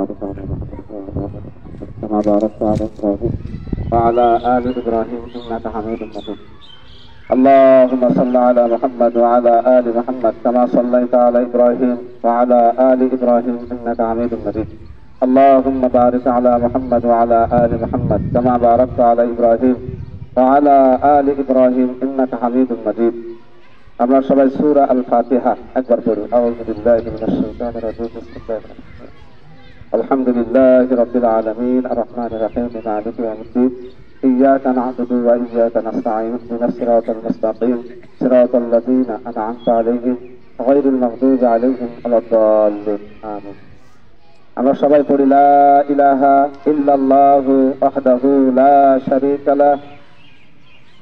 মুহাম্মাদ كما باركت على إبراهيم وعلى آل إبراهيم إنك حميد مجيد. اللهم صل على محمد وعلى آل محمد كما صليت على إبراهيم وعلى آل إبراهيم إنك حميد مجيد. اللهم بارك على محمد وعلى آل محمد كما باركت على إبراهيم وعلى آل إبراهيم إنك حميد مجيد. আমরা সবাই সূরা আল ফাতিহা একবার পড়ি। আউযু বিল্লাহি মিনাশ শাইতানির রাজীম। বিসমিল্লাহির রাহমানির রাহিম। আলহামদুলিল্লাহি রাব্বিল আলামিন আর রাহমানির রাহিম মালিকি ইয়াউমিদ্দিন। ইয়্যাকা না'বুদু ওয়া ইয়্যাকা নাস্তাঈন ইহদিনাস সিরাতাল মুস্তাকিম সিরাতাল লাযীনা আন'আমতা আলাইহিম গায়রিল মাগদুবি আলাইহিম ওয়ালাদ-দাল্লিন। আমিন। আমরা সবাই পড়ি লা ইলাহা ইল্লাল্লাহু ওয়াহদাহু লা শারীকা লাহু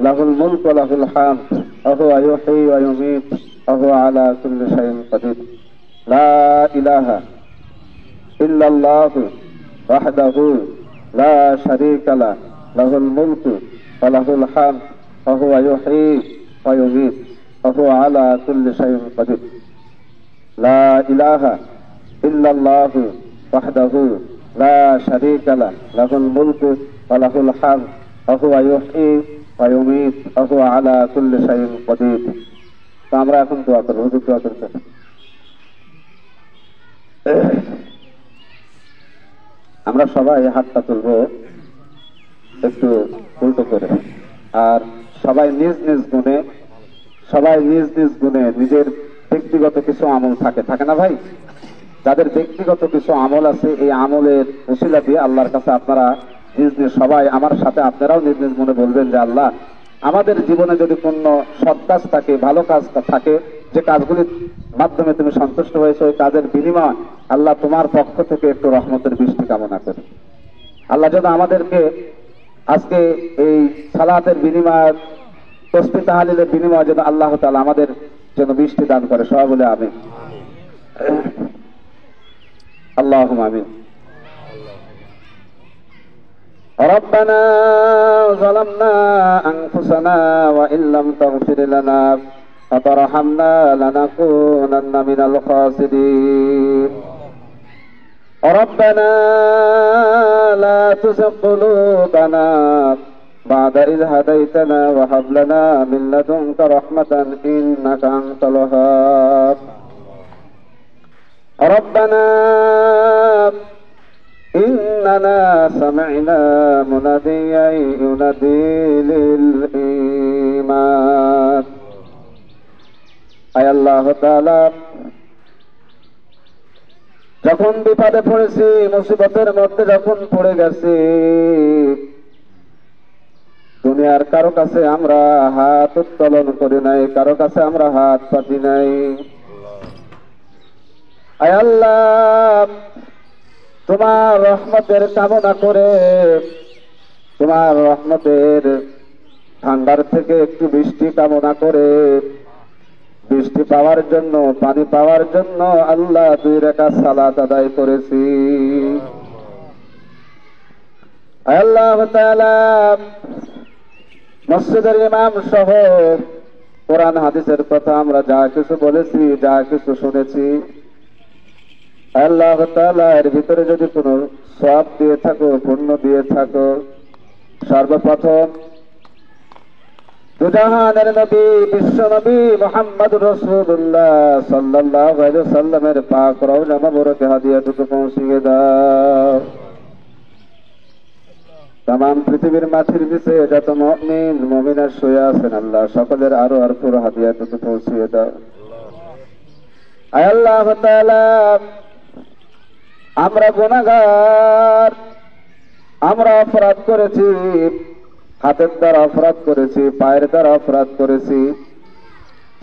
লাহুল মুলকু ওয়া লাহুল হামদ ওয়া হুয়া ইউহয়ী ওয়া ইউমীত ওয়া হুয়া আলা কুল্লি শাইইন কাদির। লা ইলাহা ইল্লাল্লাহু ওয়াহদাহু লা শারীকা লাহু লাহুল মুলকু ওয়া লাহুল হামদ ওয়া হুয়া ইউহয়ী ওয়া ইউমীত ওয়া হুয়া আলা কুল্লি শাইইন কাদির। লা ইলাহা ইল্লাল্লাহু ওয়াহদাহু লা শারীকা লাহু লাহুল মুলকু ওয়া লাহুল হামদ ওয়া হুয়া ইউহয়ী ওয়া ইউমীত ওয়া হুয়া আলা কুল্লি শাইইন কাদির। তো আমরা এখন দোয়া করব। হুজুর দোয়া করবেন। আমরা সবাই হাতটা তুলব একটু উল্টো করে, আর সবাই নিজ নিজ গুণে সবাই নিজ নিজ গুণে নিজের ব্যক্তিগত কিছু আমল থাকে না ভাই? যাদের ব্যক্তিগত কিছু আমল আছে, এই আমলের উসিলা দিয়ে আল্লাহর কাছে আপনারা নিজ নিজ সবাই আমার সাথে আপনারাও নিজ নিজ মনে বলবেন যে আল্লাহ, আমাদের জীবনে যদি কোনো সৎ কাজ থাকে, ভালো কাজ থাকে, যে কাজগুলির মাধ্যমে তুমি সন্তুষ্ট হয়েছে, ওই কাজের বিনিময় আল্লাহ তোমার পক্ষ থেকে একটু রহমতের বৃষ্টি কামনা করি। আল্লাহ যেন আমাদেরকে আজকে এই সালাতের বিনিময়, তসবিহ তাহলিলের বিনিময় যেন আল্লাহ তাআলা আমাদের যেন বৃষ্টি দান করে। সবাই বলে আমিন। আল্লাহুম্মা আমিন। ربنا ظلمنا أنفسنا وإن لم تغفر لنا وترحمنا لنكونن من الخاسرين ربنا لا تزغ قلوبنا بعد إذ هديتنا وهب لنا من لدنك رحمة إنك أنت الوهاب ربنا إننا سمعنا مناديا ينادي للإيمان আয় আল্লাহ তাআলা, যখন বিপদে পড়েছি, মুসিবতের মধ্যে যখন পড়ে গেছি, দুনিয়ার কারো কাছে আমরা হাত উত্তোলন করি নাই, কারো কাছে আমরা হাত পাতি নাই। আয় আল্লাহ, তোমার রহমতের কামনা করে, তোমার রহমতের ভান্ডার থেকে একটু বৃষ্টি কামনা করে, বৃষ্টি পাওয়ার জন্য, পানি পাওয়ার জন্য আল্লাহ 2 রাকাত সালাত আদায় করেছি। আল্লাহ তাআলা, মসজিদের ইমাম সহ কোরআন হাদিসের কথা আমরা যা কিছু বলেছি, যা কিছু শুনেছি, আল্লাহ তাআলা এর ভিতরে যদি কোনো সওয়াব দিয়ে থাকো, পুণ্য দিয়ে থাকো, সর্বপ্রথম দুজাহানের নবী, বিশ্ব নবী মুহাম্মদুর রাসূলুল্লাহ সাল্লাল্লাহু আলাইহি ওয়াসাল্লামের পাক রওজা মুবারকে হাদিয়াটুকু পৌঁছিয়ে দাও। তামাম পৃথিবীর মাটির নিচে যত মুমিন মুমিনা শুয়ে আছেন, আল্লাহ সকলের আরো আর পুরো হাদিয়াটুকু পৌঁছিয়ে দাও। আয় আল্লাহ তাআলা, আমরা গুনাহগার, আমরা অপরাধ করেছি, হাতের দ্বারা অপরাধ করেছি, পায়ের দ্বারা অপরাধ করেছি,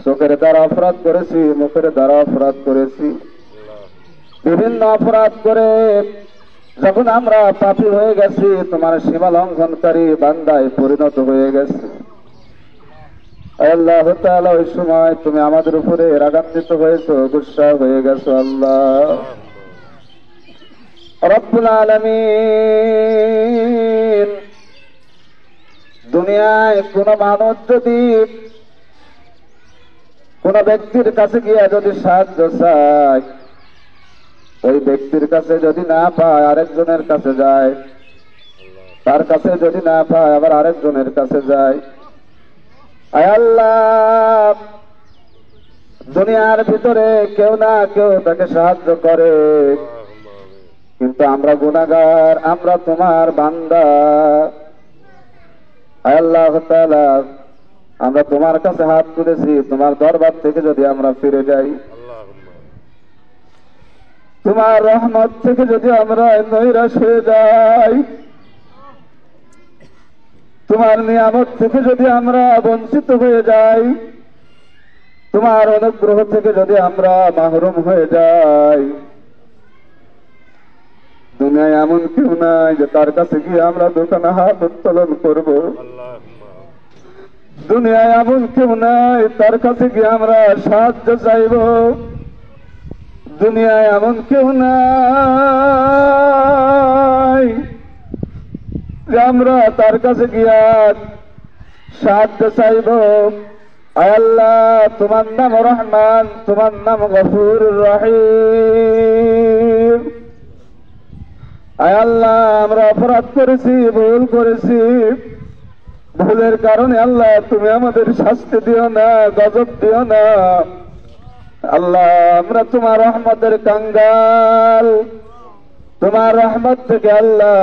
চোখের দ্বারা অপরাধ করেছি, মুখের দ্বারা অপরাধ করেছি, বিভিন্ন অপরাধ করে যখন আমরা পাপী হয়ে গেছি, তোমার সীমা লঙ্ঘনকারী বান্দায় পরিণত হয়ে গেছি। আল্লাহ তাআলা, ওই সময় তুমি আমাদের উপরে রাগান্বিত হয়েছো, গুসা হয়ে গেছো। আল্লাহ রব্বুল আলামিন, দুনিয়ায় কোন মানুষ যদি কোন ব্যক্তির কাছে গিয়া যদি সাহায্য চায়, ওই ব্যক্তির কাছে যদি না পায় আরেকজনের কাছে যায়, তার কাছে যদি না পায় আবার আরেকজনের কাছে যায়। আয় আল্লাহ, দুনিয়ার ভিতরে কেউ না কেউ তাকে সাহায্য করে, কিন্তু আমরা গুনাহগার, আমরা তোমার বান্দা। আয় আল্লাহ তাআলা, আমরা তোমার কাছে হাত তুলেছি, তোমার দরবার থেকে যদি আমরা ফিরে যাই, তোমার রহমত থেকে যদি আমরা নৈরাশ হয়ে যাই, তোমার নিয়ামত থেকে যদি আমরা বঞ্চিত হয়ে যাই, তোমার অনুগ্রহ থেকে যদি আমরা মাহরুম হয়ে যাই, দুনিয়ায় এমন কেউ নাই যে তার কাছে গিয়ে আমরা দোকানে হাত উত্তোলন করব। দুনিয়ায় এমন কেউ নাই তার কাছে গিয়ে আমরা সাহায্য চাইব। দুনিয়ায় এমন কেউ নাই যে আমরা তার কাছে গিয়া সাহায্য চাইব। আয় আল্লাহ, তোমার নাম রহমান, তোমার নাম গফুরুর রহিম। আয় আল্লাহ, আমরা অপরাধ করেছি, ভুল করেছি, ভুলের কারণে আল্লাহ তুমি আমাদের শাস্তি দিও না, গজব দিও না। আল্লাহ, আমরা তোমার রহমতের কাঙ্গাল, তোমার রহমত থেকে আল্লাহ,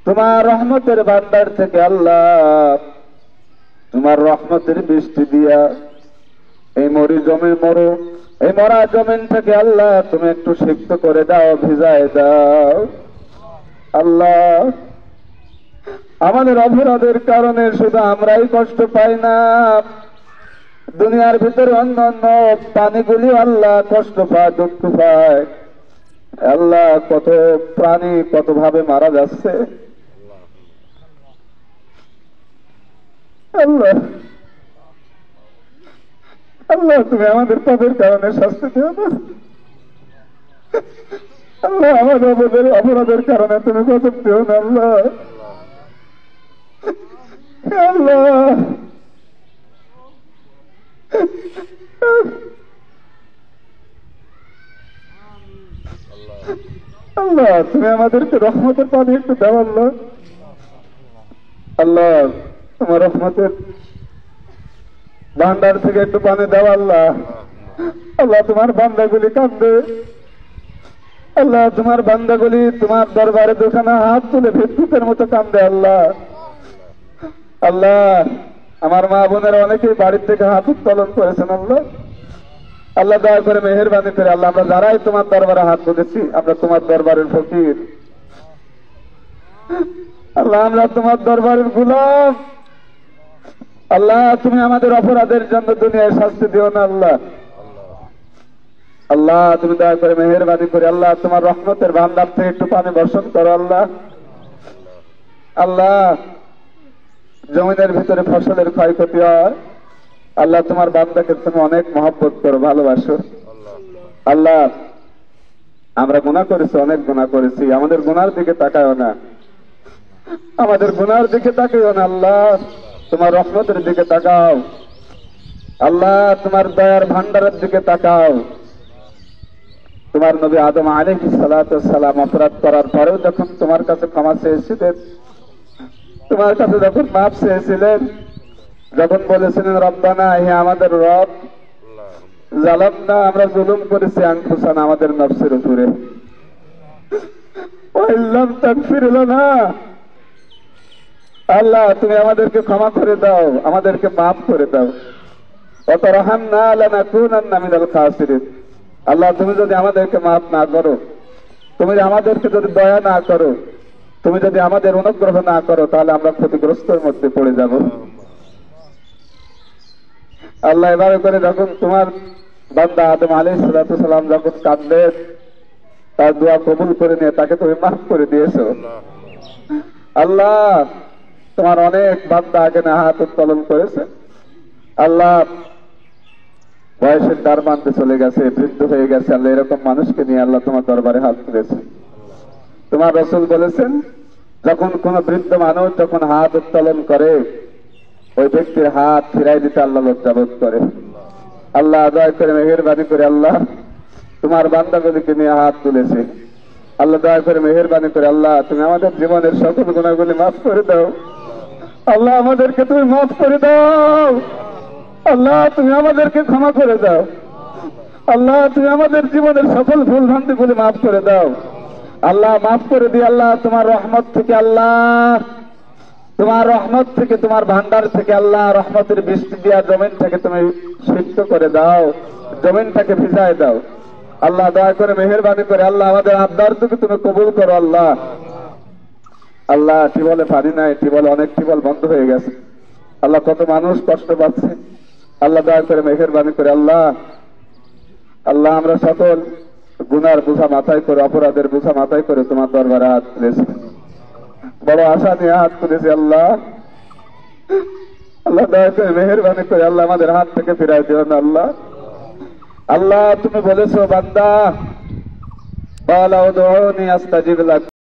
তোমার রহমতের ভান্ডার থেকে আল্লাহ তোমার রহমতের বৃষ্টি দিয়া এই এই মরা জমিনটাকে আল্লাহ তুমি একটু সিক্ত করে দাও, ভিজায় দাও। আল্লাহ, আমাদের অপরাধের কারণে শুধু আমরাই কষ্ট পাই না, দুনিয়ার ভিতরে অন্যান্য প্রাণীগুলি আল্লাহ কষ্ট পায়, দুঃখ পায়। আল্লাহ, কত প্রাণী কত ভাবে মারা যাচ্ছে। আল্লাহ, আল্লাহ, তুমি আমাদের পাপের কারণে শাস্তি দিও না। আল্লাহ, আমাদের অপরাধের কারণে তুমি গজব দিও না। আল্লাহ, আল্লাহ, আল্লাহ, তুমি আমাদেরকে রহমতের পানি একটু দাও। আল্লাহ, আল্লাহ, তোমার রহমতের ভান্ডার থেকে একটু পানি দাও। আল্লাহ, আল্লাহ, তোমার বান্দাগুলি কান্দে। আল্লাহ, তোমার বান্দাগুলি তোমার দরবারে দোকানে হাত তুলে ভিক্ষুকের মতো কান্দে। আল্লাহ, আল্লাহ, আমার মা বোনের অনেকেই বাড়ির থেকে হাত উত্তোলন করেছেন। আল্লাহ, আল্লাহ, দয়া করে মেহেরবানি করে আল্লাহ, আমরা যারাই তোমার দরবারে হাত তুলেছি আমরা তোমার দরবারের ফকির। আল্লাহ, আমরা তোমার দরবারের গোলাম। আল্লাহ, তুমি আমাদের অপরাধের জন্য দুনিয়ায় শাস্তি দিও না। আল্লাহ, আল্লাহ, তুমি দয়া করে মেহেরবানি করে আল্লাহ তোমার রহমতের ভান্ডার থেকে একটু পানি বর্ষণ করো। আল্লাহ, আল্লাহ, জমিনের ভিতরে ফসলের ক্ষয়ক্ষতি হয়। আল্লাহ, তোমার বান্দাকে তুমি অনেক মহব্বত করো, ভালোবাসো। আল্লাহ, আমরা গুনাহ করেছি, অনেক গুনাহ করেছি, আমাদের গুনার দিকে তাকাও না, আমাদের গুনার দিকে তাকাও না। আল্লাহ, তোমার রহমতের দিকে তাকাও। আল্লাহ, তোমার দয়ার ভান্ডারের দিকে তাকাও। তোমার নবী আদম আলাইহিস সালাতু ওয়াস সালাম অপরাধ করার পরেও যখন তোমার কাছে ক্ষমা চেয়েছিলেন, তোমার কাছে যখন মাফ চেয়েছিলেন, যখন বলেছিলেন রব্বানা, হে আমাদের রব, জালামনা, আমরা জুলুম করেছি আনফুসানা, আমাদের নফসের উপরে, ওয়া ইল্লাম তাগফির লানা, আল্লাহ তুমি আমাদেরকে ক্ষমা করে দাও, আমাদেরকে মাফ করে দাও। ওয়া তারহামনা লানাকুনান্না মিনাল খাসিরিন, আল্লাহ তুমি যদি আমাদেরকে মাফ না করো, তুমি আমাদেরকে যদি দয়া না করো, তুমি যদি আমাদের অনুগ্রহ না করো, তাহলে আমরা ক্ষতিগ্রস্তের মধ্যে পড়ে যাব। আল্লাহ, এভাবে করে যখন তোমার বান্দা আদম আলাইহিস সালাতু সালাম যখন কাঁদলেন, তার দোয়া কবুল করে নিয়ে তাকে তুমি মাফ করে দিয়েছো। আল্লাহ, তোমার অনেক বান্দা আগে না হাত উত্তোলন করেছে। আল্লাহ, বয়সের দ্বার বাঁধতে চলে গেছে, বৃদ্ধ হয়ে গেছে। আল্লাহ, এরকম মানুষকে নিয়ে আল্লাহ তোমার দরবারে হাত তুলেছে। তোমার রাসূল বলেছেন, যখন কোন বৃদ্ধ মানুষ যখন হাত উত্তোলন করে, ওই ব্যক্তির হাত ফিরাই দিতে আল্লাহ লজ্জাবোধ করে। আল্লাহ, দয়া করে মেহেরবানি করে আল্লাহ তোমার বান্দাগুলিকে নিয়ে হাত তুলেছে। আল্লাহ, দয়া করে মেহেরবানি করে আল্লাহ তুমি আমাদের জীবনের সকল গুনাহগুলি মাফ করে দাও। আল্লাহ, আমাদেরকে তুমি মাফ করে দাও। আল্লাহ, তুমি আমাদেরকে ক্ষমা করে দাও। আল্লাহ, তুমি আমাদের জীবনের সকল ভুল ভ্রান্তিগুলি মাফ করে দাও। আল্লাহ, মাফ করে দিই। আল্লাহ, তোমার রহমত থেকে, আল্লাহ তোমার রহমত থেকে, তোমার ভান্ডার থেকে আল্লাহ রহমতের বৃষ্টি দিয়া জমিনটাকে তুমি সিক্ত করে দাও, জমিনটাকে ভিজায় দাও। আল্লাহ, দয়া করে মেহেরবানি করে আল্লাহ আমাদের আবদারটুকু তুমি কবুল করো। আল্লাহ, আল্লাহ, টিউবওয়েলে পানি নাই, টিউবওয়েল অনেক টিউবওয়েল বন্ধ হয়ে গেছে। আল্লাহ, কত মানুষ কষ্ট পাচ্ছে। আল্লাহ, দয়া করে মেহেরবানি করে আল্লাহ, আল্লাহ আমরা সকল গুনার বোঝা মাথায় করে, অপরাধের বোঝা মাথায় করে তোমার দরবারে হাত তুলেছি, বড় আশা নিয়ে হাত তুলেছি। আল্লাহ, আল্লাহ, দয়া করে মেহেরবানি করে আল্লাহ আমাদের হাত থেকে ফিরাই দিও না। আল্লাহ, আল্লাহ তুমি বলেছো বান্দা, ক্বালা উদউনি আস্তাজিব লাকুম।